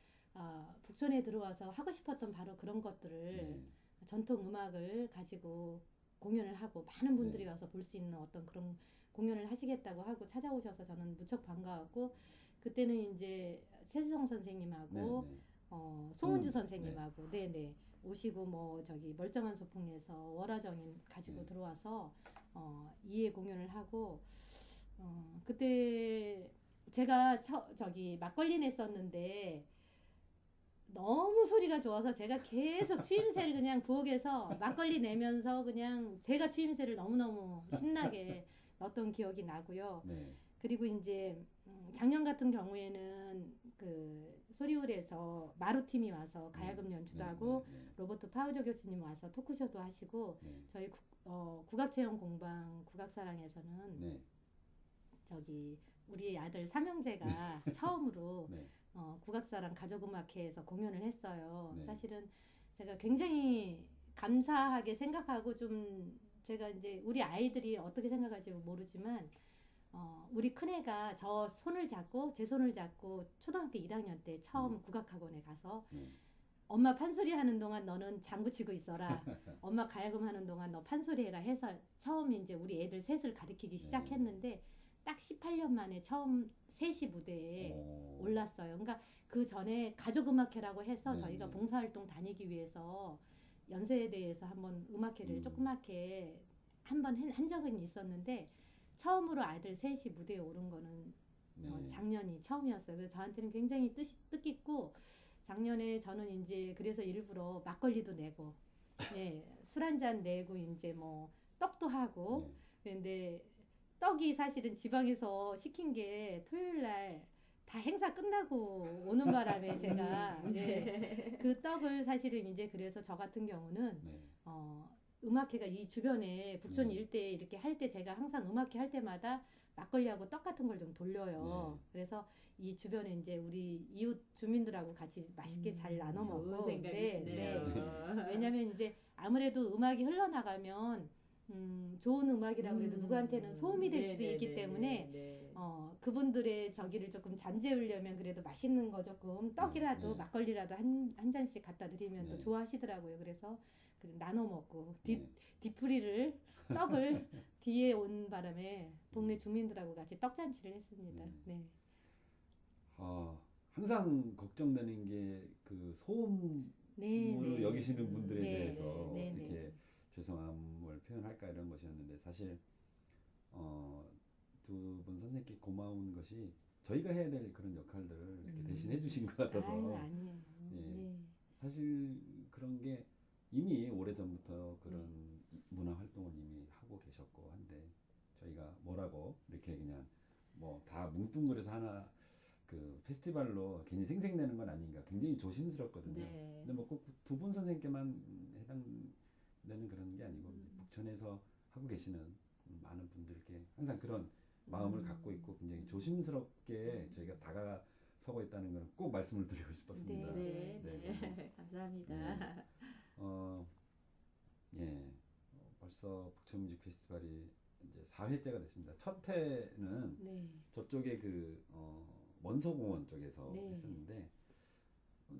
북촌에 들어와서 하고 싶었던 바로 그런 것들을 네. 전통 음악을 가지고 공연을 하고 많은 분들이 네. 와서 볼 수 있는 어떤 그런 공연을 하시겠다고 하고 찾아오셔서 저는 무척 반가웠고, 그때는 이제 최수성 선생님하고 네, 네. 송은주 송은주, 선생님하고 네네 오시고 뭐 저기 멀쩡한 소풍에서 월화정인 가지고 네. 들어와서 이해 공연을 하고 그때 제가 저기 막걸리 냈었는데 너무 소리가 좋아서 제가 계속 추임새를 그냥 부엌에서 막걸리 내면서 그냥 제가 추임새를 너무너무 신나게 넣었던 기억이 나고요. 네. 그리고 이제 작년 같은 경우에는 그 소리울에서 마루팀이 와서 가야금 연주도 네, 하고 네, 네. 로버트 파우저 교수님 와서 토크쇼도 하시고 네. 저희 국악체험 공방 국악사랑에서는 네. 저기 우리 아들 삼형제가 처음으로 네. 국악사랑 가족음악회에서 공연을 했어요. 네. 사실은 제가 굉장히 감사하게 생각하고 좀 제가 이제 우리 아이들이 어떻게 생각할지 모르지만 우리 큰애가 저 손을 잡고 제 손을 잡고 초등학교 1학년 때 처음 국악학원에 가서 네. 엄마 판소리 하는 동안 너는 장구 치고 있어라. 엄마 가야금 하는 동안 너 판소리 해라 해서 처음 이제 우리 애들 셋을 가르치기 시작했는데 딱 18년 만에 처음 셋이 무대에 올랐어요. 그러니까 그 전에 가족음악회라고 해서 네, 저희가 네. 봉사활동 다니기 위해서 연세대에서 한번 음악회를 조그맣게 한번 한 적은 있었는데 처음으로 아이들 셋이 무대에 오른 거는 네. 작년이 처음이었어요. 그래서 저한테는 굉장히 뜻깊고 작년에 저는 이제 그래서 일부러 막걸리도 내고 술 한 잔 내고 이제 뭐 떡도 하고 네. 근데 떡이 사실은 지방에서 시킨 게 토요일 날 다 행사 끝나고 오는 바람에 제가 그 떡을 사실은 이제 그래서 저 같은 경우는 네. 음악회가 이 주변에 북촌 네. 일대에 이렇게 할 때 제가 항상 음악회 할 때마다 막걸리하고 떡 같은 걸 좀 돌려요. 네. 그래서 이 주변에 이제 우리 이웃 주민들하고 같이 맛있게 잘 나눠 좋은 먹고 생각이시네요. 왜냐면 이제 아무래도 음악이 흘러나가면 좋은 음악이라고 해도 누구한테는 소음이 될 수도 있기 때문에 네. 그분들의 저기를 조금 잠재우려면 그래도 맛있는 거 조금 떡이라도 네. 막걸리라도 한 잔씩 갖다 드리면 또 네. 좋아하시더라고요. 그래서 나눠 먹고 네. 뒤풀이를 떡을 뒤에 온 바람에 동네 주민들하고 같이 떡잔치를 했습니다. 네. 항상 걱정되는 게 그 소음으로 네. 여기시는 분들에 네. 대해서 네. 어떻게 네. 죄송함을 표현할까 이런 것이었는데 사실 두 분 선생님께 고마운 것이 저희가 해야 될 그런 역할들을 이렇게 대신 해주신 것 같아서 아유, 아니에요. 예. 네. 사실 그런 게 이미 오래전부터 그런 문화 활동을 이미 하고 계셨고 한데 저희가 뭐라고 이렇게 그냥 뭐 다 뭉뚱그려서 하나 그 페스티벌로 괜히 생색내는 건 아닌가 굉장히 조심스럽거든요. 네. 근데 뭐 꼭 두 분 선생님께만 해당되는 그런 게 아니고 이제 북촌에서 하고 계시는 많은 분들께 항상 그런 마음을 갖고 있고 굉장히 조심스럽게 저희가 다가서고 있다는 걸 꼭 말씀을 드리고 싶었습니다. 네. 네. 감사합니다. 예, 벌써 북촌 뮤직 페스티벌이 이제 4회째가 됐습니다. 첫 회는 네. 저쪽에 그 원서공원 쪽에서 네. 했었는데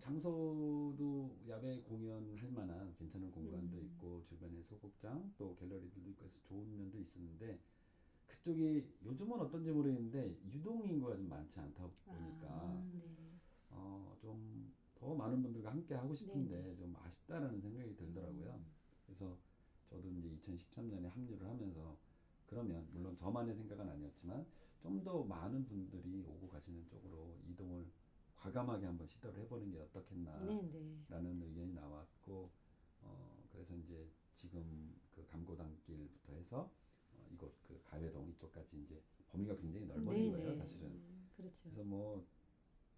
장소도 야외 공연할 만한 괜찮은 공간도 있고 주변에 소극장 또 갤러리들도 있고 해서 좋은 면도 있었는데 그쪽이 요즘은 어떤지 모르겠는데 유동 인구가 좀 많지 않다 보니까 네. 좀 더 많은 분들과 함께 하고 싶은데 네. 좀 아쉽다라는 생각이 들더라고요. 그래서 저도 이제 2013년에 합류를 하면서 그러면 물론 저만의 생각은 아니었지만 좀 더 많은 분들이 오고 가시는 쪽으로 이동을 과감하게 한번 시도를 해보는 게 어떻겠나라는 네. 의견이 나왔고 그래서 이제 지금 그 감고단길부터 해서 이곳 그 가회동 이쪽까지 이제 범위가 굉장히 넓어진 거예요, 사실은. 그렇죠. 그래서 뭐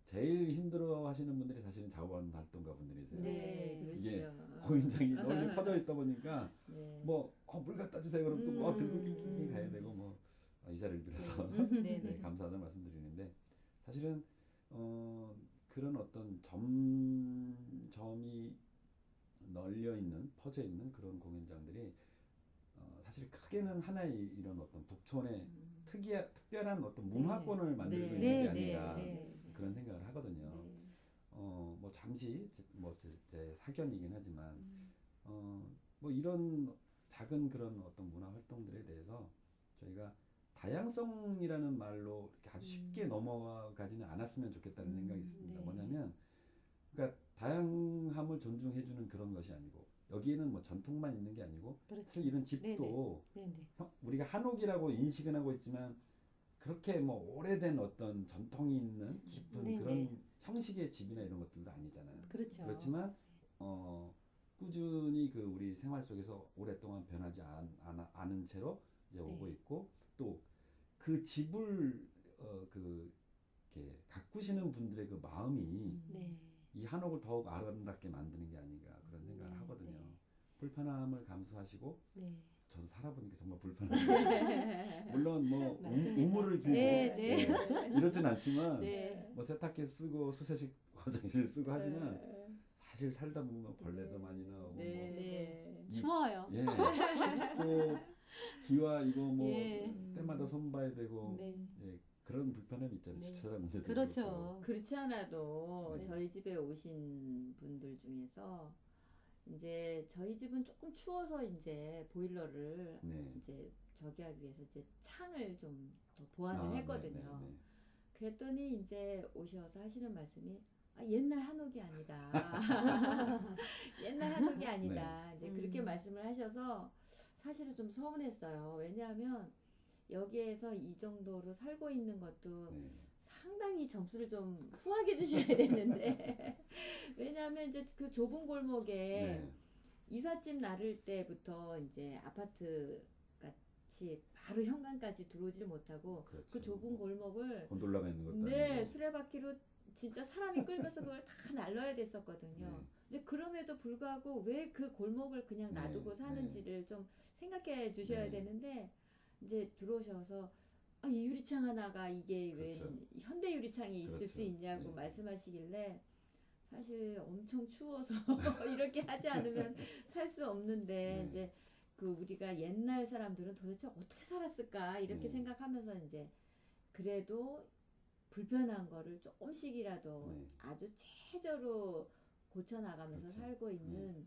제일 힘들어 하시는 분들이 사실은 자원활동가 분들이세요. 네. 이게 그러시죠. 공연장이 널리 퍼져 있다 보니까 네. 뭐 물 갖다 주세요 그럼 또 뭐 들고 낑낑 가야 되고 뭐 이 자리를 빌어서 네. 네, 감사하다는 말씀드리는데 사실은 그런 어떤 점이 널려 있는 퍼져 있는 그런 공연장들이 사실 크게는 하나의 이런 어떤 북촌의 특별한 어떤 문화권을 만들고 있는 게 아닌가 그런 생각을 하거든요. 뭐 잠시 제 사견이긴 하지만 뭐 이런 작은 그런 어떤 문화 활동들에 대해서 저희가 다양성이라는 말로 이렇게 아주 쉽게 넘어가지는 않았으면 좋겠다는 생각이 있습니다. 네. 뭐냐면 그러니까 다양함을 존중해주는 그런 것이 아니고 여기에는 뭐 전통만 있는 게 아니고 그렇죠. 사실 이런 집도 우리가 한옥이라고 인식은 하고 있지만 그렇게 뭐 오래된 어떤 전통이 있는 깊은 그런 형식의 집이나 이런 것들도 아니잖아요. 그렇죠. 그렇지만 꾸준히 그 우리 생활 속에서 오랫동안 변하지 않은 채로 이제 오고 있고 또 그 집을 이렇게 가꾸시는 분들의 그 마음이 이 한옥을 더욱 아름답게 만드는 게 아닌가 그런 생각을 하거든요. 불편함을 감수하시고 저도 살아보니까 정말 불편해요. 물론 뭐 우물을 길고 이러진 않지만 뭐 세탁기 쓰고 수세식 화장실 쓰고 하지만 사실 살다 보면 벌레도 많이 나오고 뭐 추워요. 예, 춥고 기와 이거 뭐 때마다 손봐야 되고 예, 그런 불편함이 있잖아요. 주차장 문제도 그렇죠. 그렇고. 그렇지 않아도 저희 집에 오신 분들 중에서 이제 저희 집은 조금 추워서 이제 보일러를 이제 저기 하기 위해서 이제 창을 좀 더 보완을 했거든요. 그랬더니 이제 오셔서 하시는 말씀이 옛날 한옥이 아니다. 옛날 한옥이 아니다. 이제 그렇게 말씀을 하셔서 사실은 좀 서운했어요. 왜냐하면 여기에서 이 정도로 살고 있는 것도 상당히 점수를 좀 후하게 주셔야 되는데 왜냐하면 이제 그 좁은 골목에 이삿짐 나를 때부터 이제 아파트 같이 바로 현관까지 들어오질 못하고 그 좁은 골목을 곤돌라가 있는 것도 아니고 수레바퀴로 진짜 사람이 끌면서 그걸 다 날라야 됐었거든요. 네. 이제 그럼에도 불구하고 왜 그 골목을 그냥 네, 놔두고 사는지를 좀 생각해 주셔야 네. 되는데 이제 들어오셔서 아, 이 유리창 하나가 이게 왜 그렇죠. 현대 유리창이 있을 그렇죠. 수 있냐고 네. 말씀하시길래 사실 엄청 추워서 이렇게 하지 않으면 살 수 없는데 네. 이제 그 우리가 옛날 사람들은 도대체 어떻게 살았을까 이렇게 네. 생각하면서 이제 그래도 불편한 거를 조금씩이라도 네. 아주 최저로 고쳐나가면서 그렇죠. 살고 있는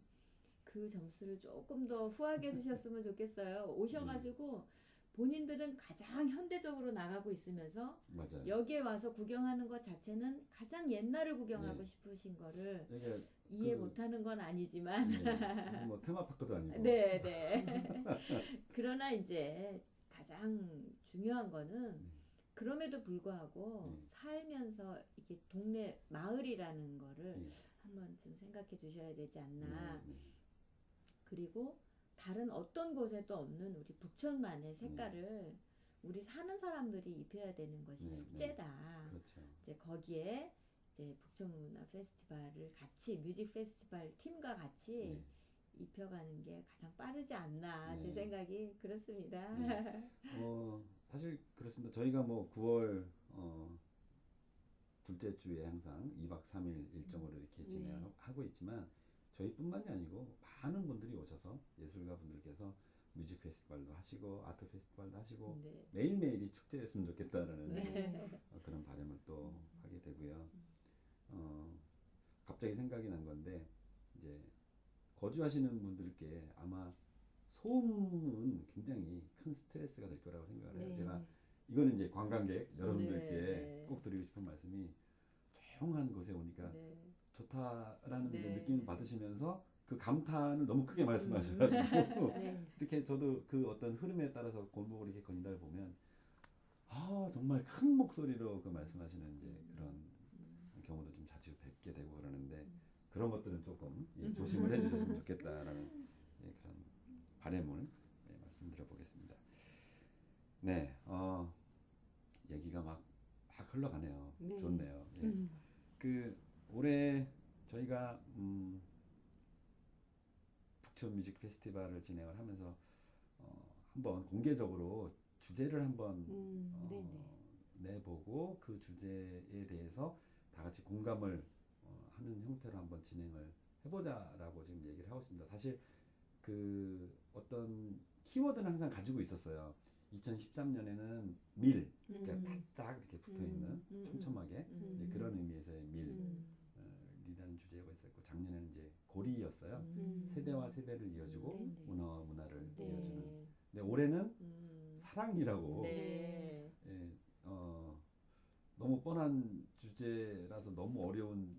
그 점수를 조금 더 후하게 해주셨으면 좋겠어요. 오셔가지고 본인들은 가장 현대적으로 나가고 있으면서 맞아요. 여기에 와서 구경하는 것 자체는 가장 옛날을 구경하고 네. 싶으신 거를 이게 이해 그- 못하는 건 아니지만 무슨 뭐 테마파크도 아니고. 네, 네. 그러나 이제 가장 중요한 거는 네. 그럼에도 불구하고 네. 살면서 이게 동네 마을이라는 거를 네. 한번 좀 생각해 주셔야 되지 않나. 네. 그리고 다른 어떤 곳에도 없는 우리 북촌만의 색깔을 우리 사는 사람들이 입혀야 되는 것이 네, 숙제다. 그렇죠. 이제 거기에 이제 북촌문화 페스티벌을 같이 뮤직 페스티벌 팀과 같이 네. 입혀가는 게 가장 빠르지 않나 제 네. 생각이 그렇습니다. 네. 사실 그렇습니다. 저희가 뭐 9월 둘째 주에 항상 2박 3일 일정으로 이렇게 진행을 하고 있지만 저희뿐만이 아니고 많은 분들이 오셔서 예술가 분들께서 뮤직 페스티벌도 하시고 아트 페스티벌도 하시고 네. 매일매일이 축제였으면 좋겠다라는 네. 그런 바람을 또 하게 되고요. 갑자기 생각이 난 건데 이제 거주하시는 분들께 아마 소음은 굉장히 큰 스트레스가 될 거라고 생각을 해요. 네. 제가 이거는 이제 관광객 여러분들께 네. 꼭 드리고 싶은 말씀이 조용한 곳에 오니까 네. 좋다라는 네. 느낌을 받으시면서 그 감탄을 너무 크게 말씀하셔가지고 네. 이렇게 저도 그 어떤 흐름에 따라서 골목을 이렇게 거니다 보면 정말 큰 목소리로 그 말씀하시는 이제 그런 경우도 좀 자주 뵙게 되고 그러는데 그런 것들은 조금 조심을 해주셨으면 좋겠다라는 그런 바람을 말씀드려보겠습니다. 네, 얘기가 막 흘러가네요. 네. 좋네요. 예. 그 올해 저희가 북촌 뮤직 페스티벌을 진행을 하면서 한번 공개적으로 주제를 한번 네네. 내보고 그 주제에 대해서 다 같이 공감을 하는 형태로 한번 진행을 해보자라고 지금 얘기를 하고 있습니다. 사실 그 어떤 키워드는 항상 가지고 있었어요. 2013년에는 밀, 그러니까 바짝 이렇게 붙어 있는 촘촘하게 이제 그런 의미에서의 밀이라는 주제가 있었고 작년에는 이제 고리였어요. 세대와 세대를 이어주고 네네. 문화와 문화를 네. 이어주는. 근데 올해는 사랑이라고. 네. 예, 너무 뻔한 주제라서 너무 어려운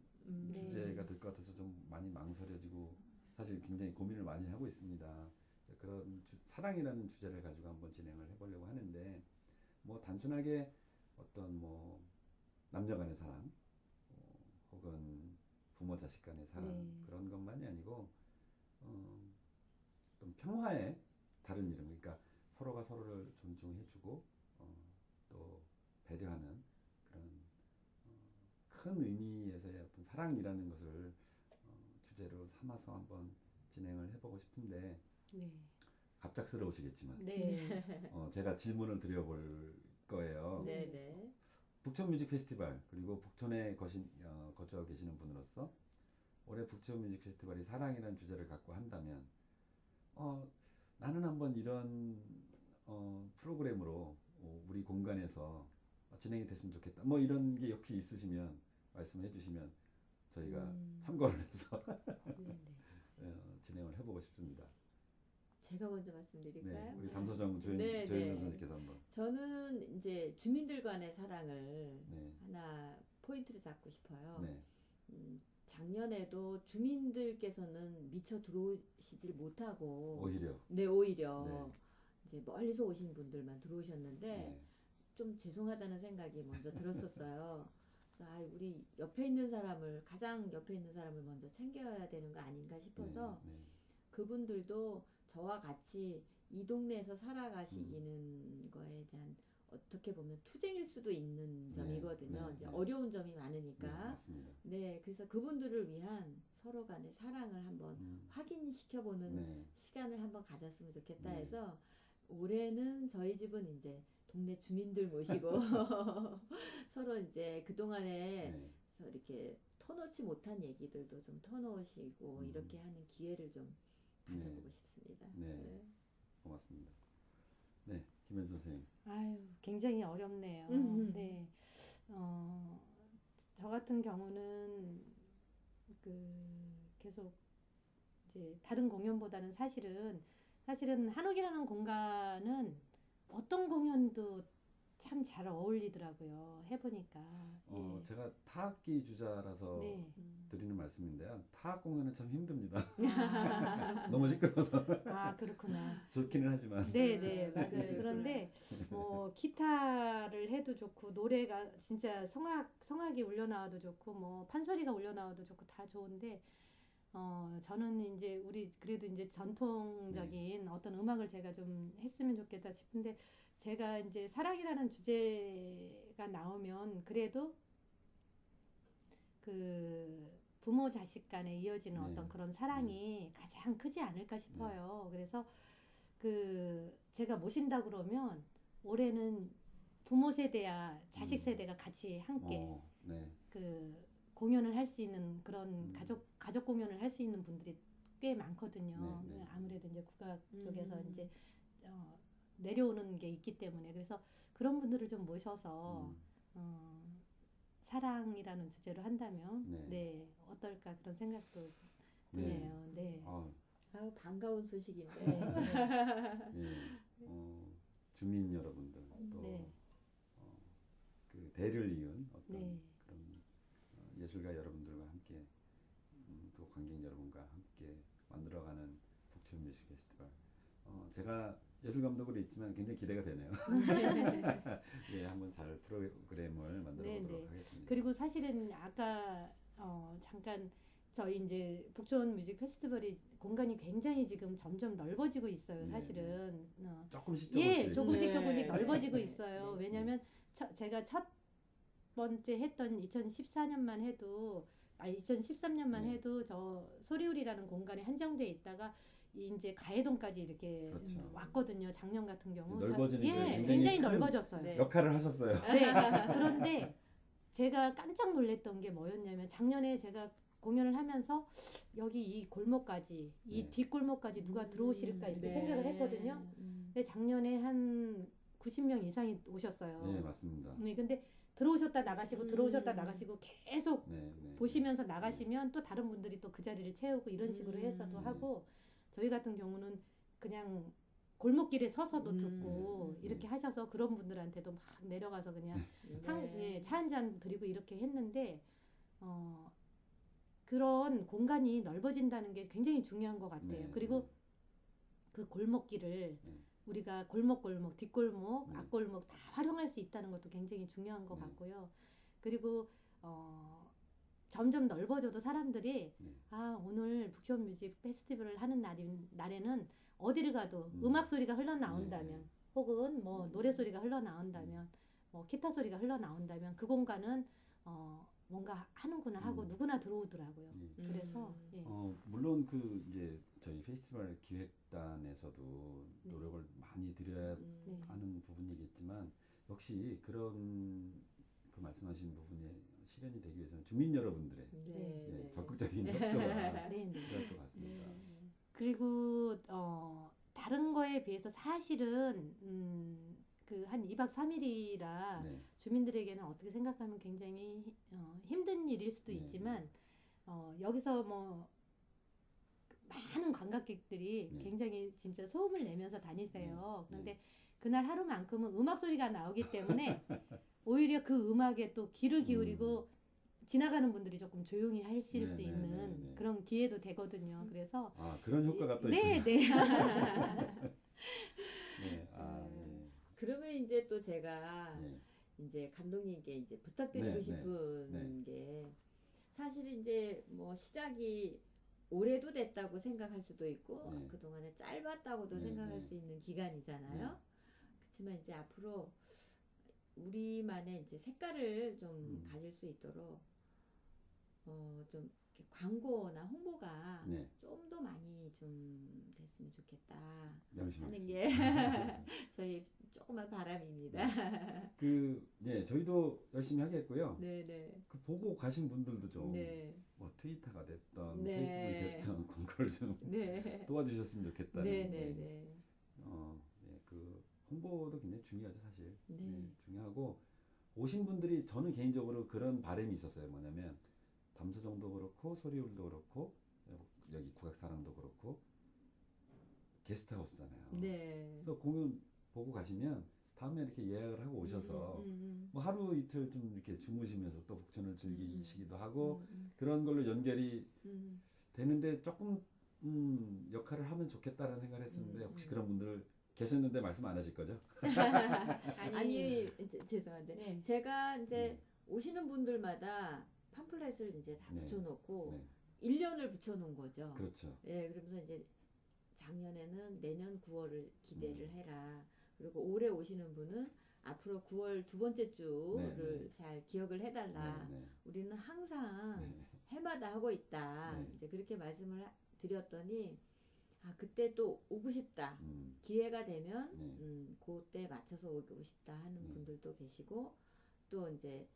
주제가 될 것 같아서 좀 많이 망설여지고 사실 굉장히 고민을 많이 하고 있습니다. 그런 사랑이라는 주제를 가지고 한번 진행을 해보려고 하는데 뭐 단순하게 어떤 뭐 남녀 간의 사랑 혹은 부모 자식 간의 사랑 그런 것만이 아니고 좀 평화의 다른 이름 그러니까 서로가 서로를 존중해주고 또 배려하는 그런 큰 의미에서의 어떤 사랑이라는 것을 주제로 삼아서 한번 진행을 해보고 싶은데 네. 갑작스러우시겠지만 네. 제가 질문을 드려볼 거예요. 네네. 북촌 뮤직 페스티벌 그리고 북촌에 거주하고 계시는 분으로서 올해 북촌 뮤직 페스티벌이 사랑이라는 주제를 갖고 한다면 나는 한번 이런 프로그램으로 우리 공간에서 진행이 됐으면 좋겠다. 뭐 이런 게 혹시 있으시면 말씀해 주시면 저희가 참고를 해서 진행을 해보고 싶습니다. 제가 먼저 말씀드릴까요? 네, 우리 담서정 조현 선생님께서 한번. 저는 이제 주민들 간의 사랑을 네. 하나 포인트를 잡고 싶어요. 네. 작년에도 주민들께서는 미처 들어오시질 못하고 오히려. 네, 오히려 네. 이제 멀리서 오신 분들만 들어오셨는데 네. 좀 죄송하다는 생각이 먼저 들었었어요. 그래서 우리 옆에 있는 사람을 가장 옆에 있는 사람을 먼저 챙겨야 되는 거 아닌가 싶어서 네. 그분들도 저와 같이 이 동네에서 살아가시는 거에 대한 어떻게 보면 투쟁일 수도 있는 점이거든요. 네, 이제 네. 어려운 점이 네, 많으니까. 맞습니다. 네, 그래서 그분들을 위한 서로 간의 사랑을 한번 음, 확인시켜보는 네, 시간을 한번 가졌으면 좋겠다 네. 해서 올해는 저희 집은 이제 동네 주민들 모시고 서로 이제 그동안에 네, 이렇게 터놓지 못한 얘기들도 좀 터놓으시고 이렇게 하는 기회를 좀 가져보고 싶습니다. 네. 고맙습니다. 네, 김현수 선생님. 아유, 굉장히 어렵네요. 네. 저 같은 경우는 계속 이제 다른 공연보다는 사실은 한옥이라는 공간은 어떤 공연도 참 잘 어울리더라고요. 해보니까. 예. 제가 타악기 주자라서 네. 드리는 말씀인데요. 타악 공연은 참 힘듭니다. 아, 너무 시끄러워서 아, 그렇구나. 좋기는 하지만. 네, 네, 맞아요. 그런데 뭐 기타를 해도 좋고 노래가 진짜 성악이 울려 나와도 좋고 뭐 판소리가 울려 나와도 좋고 다 좋은데 저는 이제 우리 그래도 이제 전통적인 어떤 음악을 제가 좀 했으면 좋겠다 싶은데 제가 이제 사랑이라는 주제가 나오면 그래도 그 부모 자식 간에 이어지는 네. 어떤 그런 사랑이 가장 크지 않을까 싶어요. 그래서 제가 모신다 그러면 올해는 부모 세대와 자식 세대가 같이 함께 네. 공연을 할 수 있는 그런 가족 공연을 할 수 있는 분들이 꽤 많거든요. 네, 네. 아무래도 이제 국악 쪽에서 이제 내려오는 게 있기 때문에 그래서 그런 분들을 좀 모셔서 사랑이라는 주제로 한다면 네. 어떨까 그런 생각도 네. 드네요. 네. 아유, 반가운 소식인데. 예. 주민 여러분들 또 네. 그 대를 이은 어떤 네. 그런 예술가 여러분들과 함께 또 관객 여러분과 함께 만들어가는 북촌 뮤직 페스티벌. 제가 예술 감독으로 있지만 굉장히 기대가 되네요. 예, 한번 잘 프로그램을 만들어 네, 보도록 네. 하겠습니다. 그리고 사실은 아까 잠깐 저희 이제 북촌 뮤직 페스티벌이 공간이 굉장히 지금 점점 넓어지고 있어요. 네, 사실은 조금씩 예, 조금씩 네. 조금씩 넓어지고 네. 있어요. 네. 왜냐하면 제가 첫 번째 했던 2014년만 해도 2013년만 네. 해도 저 소리울이라는 공간에 한정돼 있다가 이제 가해동까지 이렇게 그렇죠. 왔거든요. 작년 같은 경우 넓어지는 게 예, 굉장히 굉장히 큰 넓어졌어요. 네. 역할을 하셨어요. 네. 그런데 제가 깜짝 놀랐던 게 뭐였냐면 작년에 제가 공연을 하면서 여기 이 골목까지 이 네. 뒷골목까지 누가 들어오실까 이렇게 네. 생각을 했거든요. 근데 작년에 한 90명 이상이 오셨어요. 네, 맞습니다. 네, 근데 들어오셨다 나가시고 들어오셨다 나가시고 계속 네, 네. 보시면서 나가시면 또 다른 분들이 또 그 자리를 채우고 이런 식으로 해서도 네. 하고 저희 같은 경우는 그냥 골목길에 서서도 듣고 네. 이렇게 하셔서 그런 분들한테도 막 내려가서 그냥 네. 차 한 잔 드리고 이렇게 했는데 그런 공간이 넓어진다는 게 굉장히 중요한 것 같아요. 네, 그리고 그 골목길을 네. 우리가 골목, 뒷골목, 네. 앞골목 다 활용할 수 있다는 것도 굉장히 중요한 것 네. 같고요. 그리고 점점 넓어져도 사람들이 네. 오늘 북촌 뮤직 페스티벌을 하는 날에는 어디를 가도 음악 소리가 흘러나온다면 네, 네. 혹은 뭐 노래 소리가 흘러나온다면 뭐 기타 소리가 흘러나온다면 그 공간은 뭔가 하는구나 하고 누구나 들어오더라고요. 예. 그래서 예. 물론 그 이제 저희 페스티벌 기획단에서도 네. 노력을 많이 들여야 네. 하는 부분이겠지만 역시 그런 그 말씀하신 부분이 실현이 되기 위해서는 주민 여러분들의 예, 적극적인 협조가 네, 네. 필요할 것 같습니다. 그리고 다른 거에 비해서 사실은 그 한 2박 3일이라 네. 주민들에게는 어떻게 생각하면 굉장히 힘든 일일 수도 네, 있지만 여기서 뭐 많은 관광객들이 네. 굉장히 진짜 소음을 내면서 다니세요. 네. 그런데 그날 하루만큼은 음악 소리가 나오기 때문에 오히려 그 음악에 또 귀를 기울이고 지나가는 분들이 조금 조용히 하실 수 있는 그런 기회도 되거든요. 그래서 그런 효과가 또 네, 있군요. 네. 네. 네. 그러면 이제 또 제가 네. 이제 감독님께 이제 부탁드리고 네, 싶은 네. 게 사실 이제 뭐 시작이 올해도 됐다고 생각할 수도 있고 네. 그동안에 짧았다고도 네, 생각할 네. 수 있는 기간이잖아요. 네. 그렇지만 이제 앞으로 우리만의 이제 색깔을 좀 가질 수 있도록 좀 이렇게 광고나 홍보가 네. 좀 더 많이 좀 됐으면 좋겠다 명심하겠습니다. 하는 게 저희 조그만 바람입니다. 네, 저희도 열심히 하겠고요. 네네. 그 보고 가신 분들도 좀 네. 뭐 트위터가 됐던 네. 페이스북이 됐던 광고를 좀 네. 도와주셨으면 좋겠다는 네네네. 네, 그 홍보도 굉장히 중요하죠, 사실. 네. 네, 중요하고 오신 분들이 저는 개인적으로 그런 바람이 있었어요. 뭐냐면 담소정도 그렇고 소리울도 그렇고 여기 국악사랑도 그렇고 게스트하우스잖아요. 네. 그래서 공연 보고 가시면 다음에 이렇게 예약을 하고 오셔서 뭐 하루 이틀 좀 이렇게 주무시면서 또 북촌을 즐기시기도 하고 그런 걸로 연결이 되는데 조금 역할을 하면 좋겠다라는 생각을 했었는데 혹시 그런 분들 계셨는데 말씀 안 하실 거죠? 아니 죄송한데 네. 제가 이제 오시는 분들마다 팜플렛을 이제 다 네. 붙여놓고 네. 1년을 붙여놓은 거죠. 그렇죠. 예, 그러면서 이제 작년에는 내년 9월을 기대를 해라. 그리고 올해 오시는 분은 앞으로 9월 두 번째 주를 네, 네. 잘 기억을 해달라. 네, 네. 우리는 항상 네. 해마다 하고 있다. 네. 이제 그렇게 말씀을 드렸더니 아 그때 또 오고 싶다. 음, 기회가 되면 네. 그때 맞춰서 오고 싶다 하는 네. 분들도 계시고 또 이제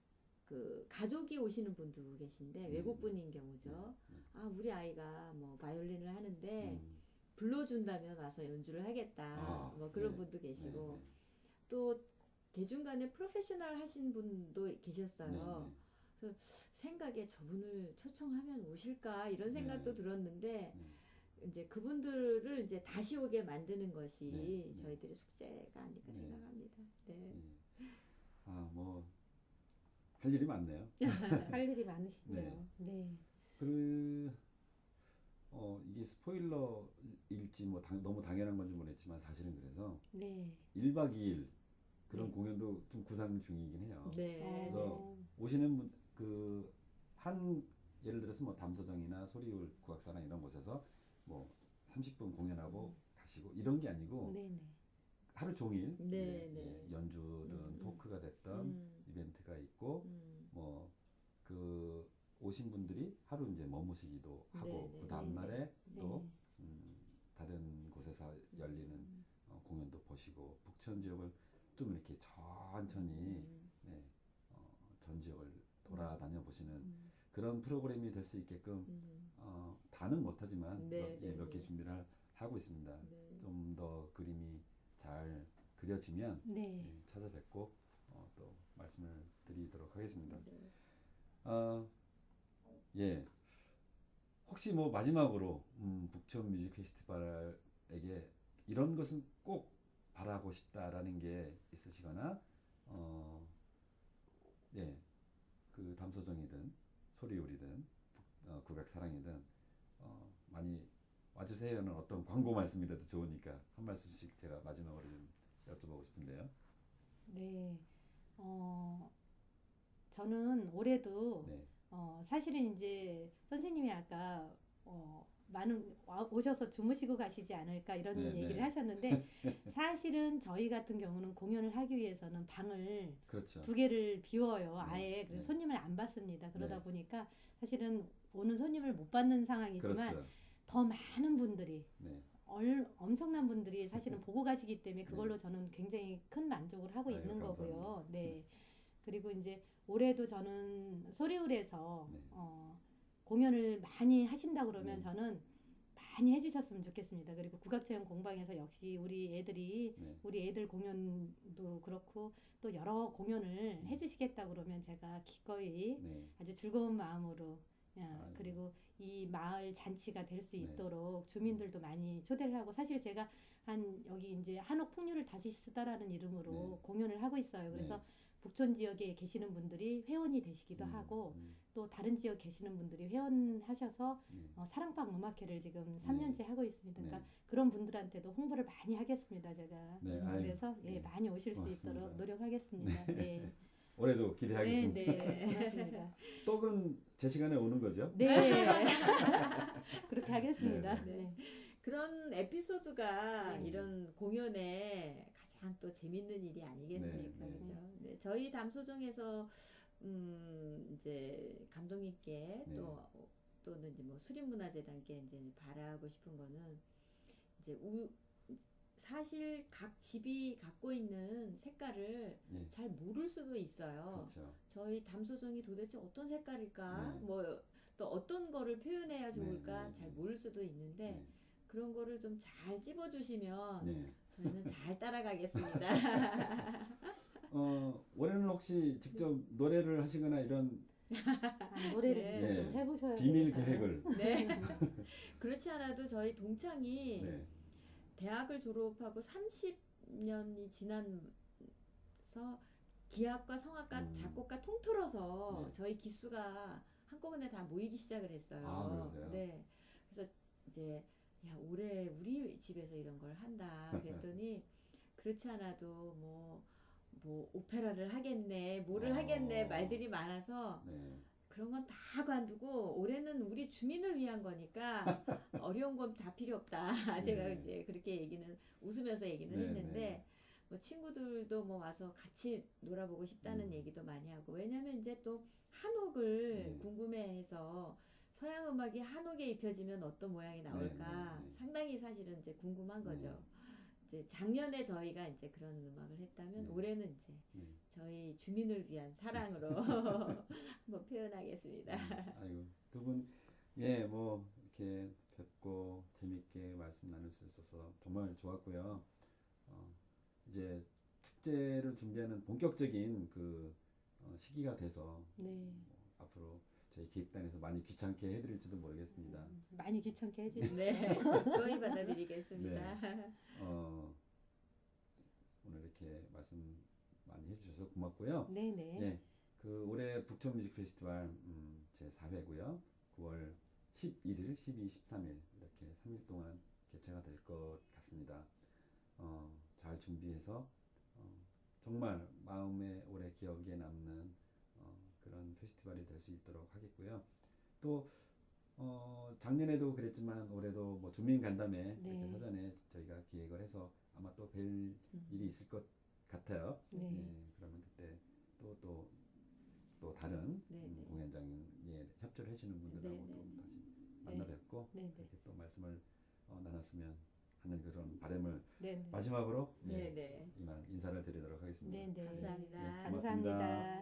그 가족이 오시는 분도 계신데 음. 외국 분인 경우죠. 네. 아 우리 아이가 뭐 바이올린을 하는데 음. 불러준다면 와서 연주를 하겠다. 아, 뭐 그런 네. 분도 계시고 네, 또 대중간에 프로페셔널 하신 분도 네. 계셨어요. 그래서 생각에 저분을 초청하면 오실까 이런 생각도 네. 들었는데 네. 이제 그분들을 이제 다시 오게 만드는 것이 네, 네. 저희들의 숙제가 아닐까 네. 생각합니다. 네. 뭐 할 일이 많네요. 할 일이 많으시네요. 네. 이게 스포일러일지 뭐 너무 당연한 건지 모르겠지만 사실은 그래서 네. 1박 2일 그런 네. 공연도 좀 구상 중이긴 해요. 네. 그래서 오시는 분 예를 들어서 뭐 담서정이나 소리울 국악사나 이런 곳에서 뭐 30분 공연하고 가시고 이런 게 아니고 네네. 하루 종일 네, 이제, 네. 연주든 토크가 됐던 이벤트가 있고 뭐 그 오신 분들이 하루 이제 머무시기도 하고 네, 그 네, 다음 날에 네. 또 다른 곳에서 열리는 공연도 보시고 북천 지역을 좀 이렇게 천천히 네, 전 지역을 돌아다녀 보시는 그런 프로그램이 될 수 있게끔 다는 못하지만 네, 네, 몇 개 네. 준비를 하고 있습니다. 네. 좀 더 그림이 잘 그려지면 네. 찾아뵙고 또 말씀을 드리도록 하겠습니다. 네. 예. 혹시 뭐 마지막으로 북촌 뮤직 페스티벌에게 이런 것은 꼭 바라고 싶다라는 게 있으시거나 예. 그 담소정이든 소리울이든 국악사랑이든 많이 와주세요는 어떤 광고 말씀이라도 좋으니까 한 말씀씩 제가 마지막으로 좀 여쭤보고 싶은데요. 네. 저는 올해도 네. 사실은 이제 선생님이 아까 오셔서 주무시고 가시지 않을까 이런 네, 얘기를 네. 하셨는데 사실은 저희 같은 경우는 공연을 하기 위해서는 방을 그렇죠. 2개를 비워요. 네, 아예 그래서 네. 손님을 안 받습니다. 그러다 네. 보니까 사실은 오는 손님을 못 받는 상황이지만 그렇죠. 더 많은 분들이 네. 엄청난 분들이 사실은 보고 가시기 때문에 그걸로 저는 굉장히 큰 만족을 하고 아유, 있는 감사합니다. 거고요. 네. 그리고 이제 올해도 저는 소리울에서 네. 공연을 많이 하신다 그러면 네. 저는 많이 해주셨으면 좋겠습니다. 그리고 국악체험 공방에서 역시 우리 애들 공연도 그렇고 또 여러 공연을 해주시겠다 그러면 제가 기꺼이 네. 아주 즐거운 마음으로 아이고. 그리고 이 마을 잔치가 될 수 네. 있도록 주민들도 많이 초대를 하고 사실 제가 여기 이제 한옥 풍류를 다시 쓰다라는 이름으로 네. 공연을 하고 있어요. 그래서 네. 북촌 지역에 계시는 분들이 회원이 되시기도 하고 또 다른 지역 계시는 분들이 회원하셔서 네. 사랑방 음악회를 지금 3년째 하고 있습니다. 그러니까 네. 그런 분들한테도 홍보를 많이 하겠습니다. 제가 네, 아유, 그래서 네. 많이 오실 고맙습니다. 수 있도록 노력하겠습니다. 네. 올해도 네, 기대하겠습니다. 네, 고맙습니다. 떡은 제 시간에 오는 거죠? 네, 그렇게 하겠습니다. 네, 네. 그런 에피소드가 네. 이런 공연에 가장 또 재밌는 일이 아니겠습니까? 네, 네. 그죠? 네, 저희 담소정에서 이제 감독님께 네. 또는 이제 뭐 수립문화재단께 이제 바라고 싶은 거는 이제 사실 각 집이 갖고 있는 색깔을 네. 잘 모를 수도 있어요. 그렇죠. 저희 담소정이 도대체 어떤 색깔일까? 네. 뭐 또 어떤 거를 표현해야 좋을까? 네, 네, 잘 네. 모를 수도 있는데 네. 그런 거를 좀 잘 찝어주시면 네. 저희는 잘 따라가겠습니다. 올해는 혹시 직접 노래를 하시거나 이런 노래를 네. 직접 네. 좀 해보셔야 비밀 되겠어요. 계획을 네. 그렇지 않아도 저희 동창이 네. 대학을 졸업하고 30년이 지나서 기악과 성악과 작곡가 통틀어서 네. 저희 기수가 한꺼번에 다 모이기 시작을 했어요. 아, 그러세요? 네. 그래서 이제 야, 올해 우리 집에서 이런 걸 한다. 그랬더니 그렇지 않아도 뭐 오페라를 하겠네, 뭐를 하겠네 말들이 많아서 네. 그런 건 다 관두고 올해는 우리 주민을 위한 거니까 어려운 건 다 필요 없다. 제가 네. 이제 그렇게 웃으면서 얘기는 네, 했는데 네. 뭐 친구들도 뭐 와서 같이 놀아보고 싶다는 얘기도 많이 하고 왜냐면 이제 또 한옥을 네. 궁금해해서 서양 음악이 한옥에 입혀지면 어떤 모양이 나올까 네, 네, 네. 상당히 사실은 이제 궁금한 거죠. 네. 이제 작년에 저희가 이제 그런 음악을 했다면 네. 올해는 이제 네. 저희 주민을 위한 사랑으로 한번 표현하겠습니다. 아이고 두 분 예 뭐 이렇게 뵙고 재밌게 말씀 나눌 수 있어서 정말 좋았고요. 이제 축제를 준비하는 본격적인 그 시기가 돼서 네. 뭐 앞으로 저희 기획단에서 많이 귀찮게 해드릴지도 모르겠습니다. 많이 귀찮게 해주시죠. 네, 기꺼이 받아드리겠습니다. 오늘 이렇게 말씀 많이 해주셔서 고맙고요. 네네. 예, 그 올해 북촌 뮤직 페스티벌 제 4회고요. 9월 11일, 12, 13일 이렇게 3일 동안 개최가 될 것 같습니다. 잘 준비해서 정말 마음에 오래 기억에 남는 그런 페스티벌이 될 수 있도록 하겠고요. 또 작년에도 그랬지만 올해도 뭐 주민 간담회 네. 이렇게 사전에 저희가 기획을 해서 아마 또 뵐 일이 있을 것 같아요. 네. 예, 그러면 그때 또 다른 네, 네. 공연장에 협조를 해주시는 분들하고 네, 또 네. 다시 만나 뵙고 네, 네. 이렇게 또 말씀을 나눴으면 하는 그런 바람을 네네. 마지막으로 네, 네. 이만 인사를 드리도록 하겠습니다. 네네. 감사합니다. 네, 감사합니다.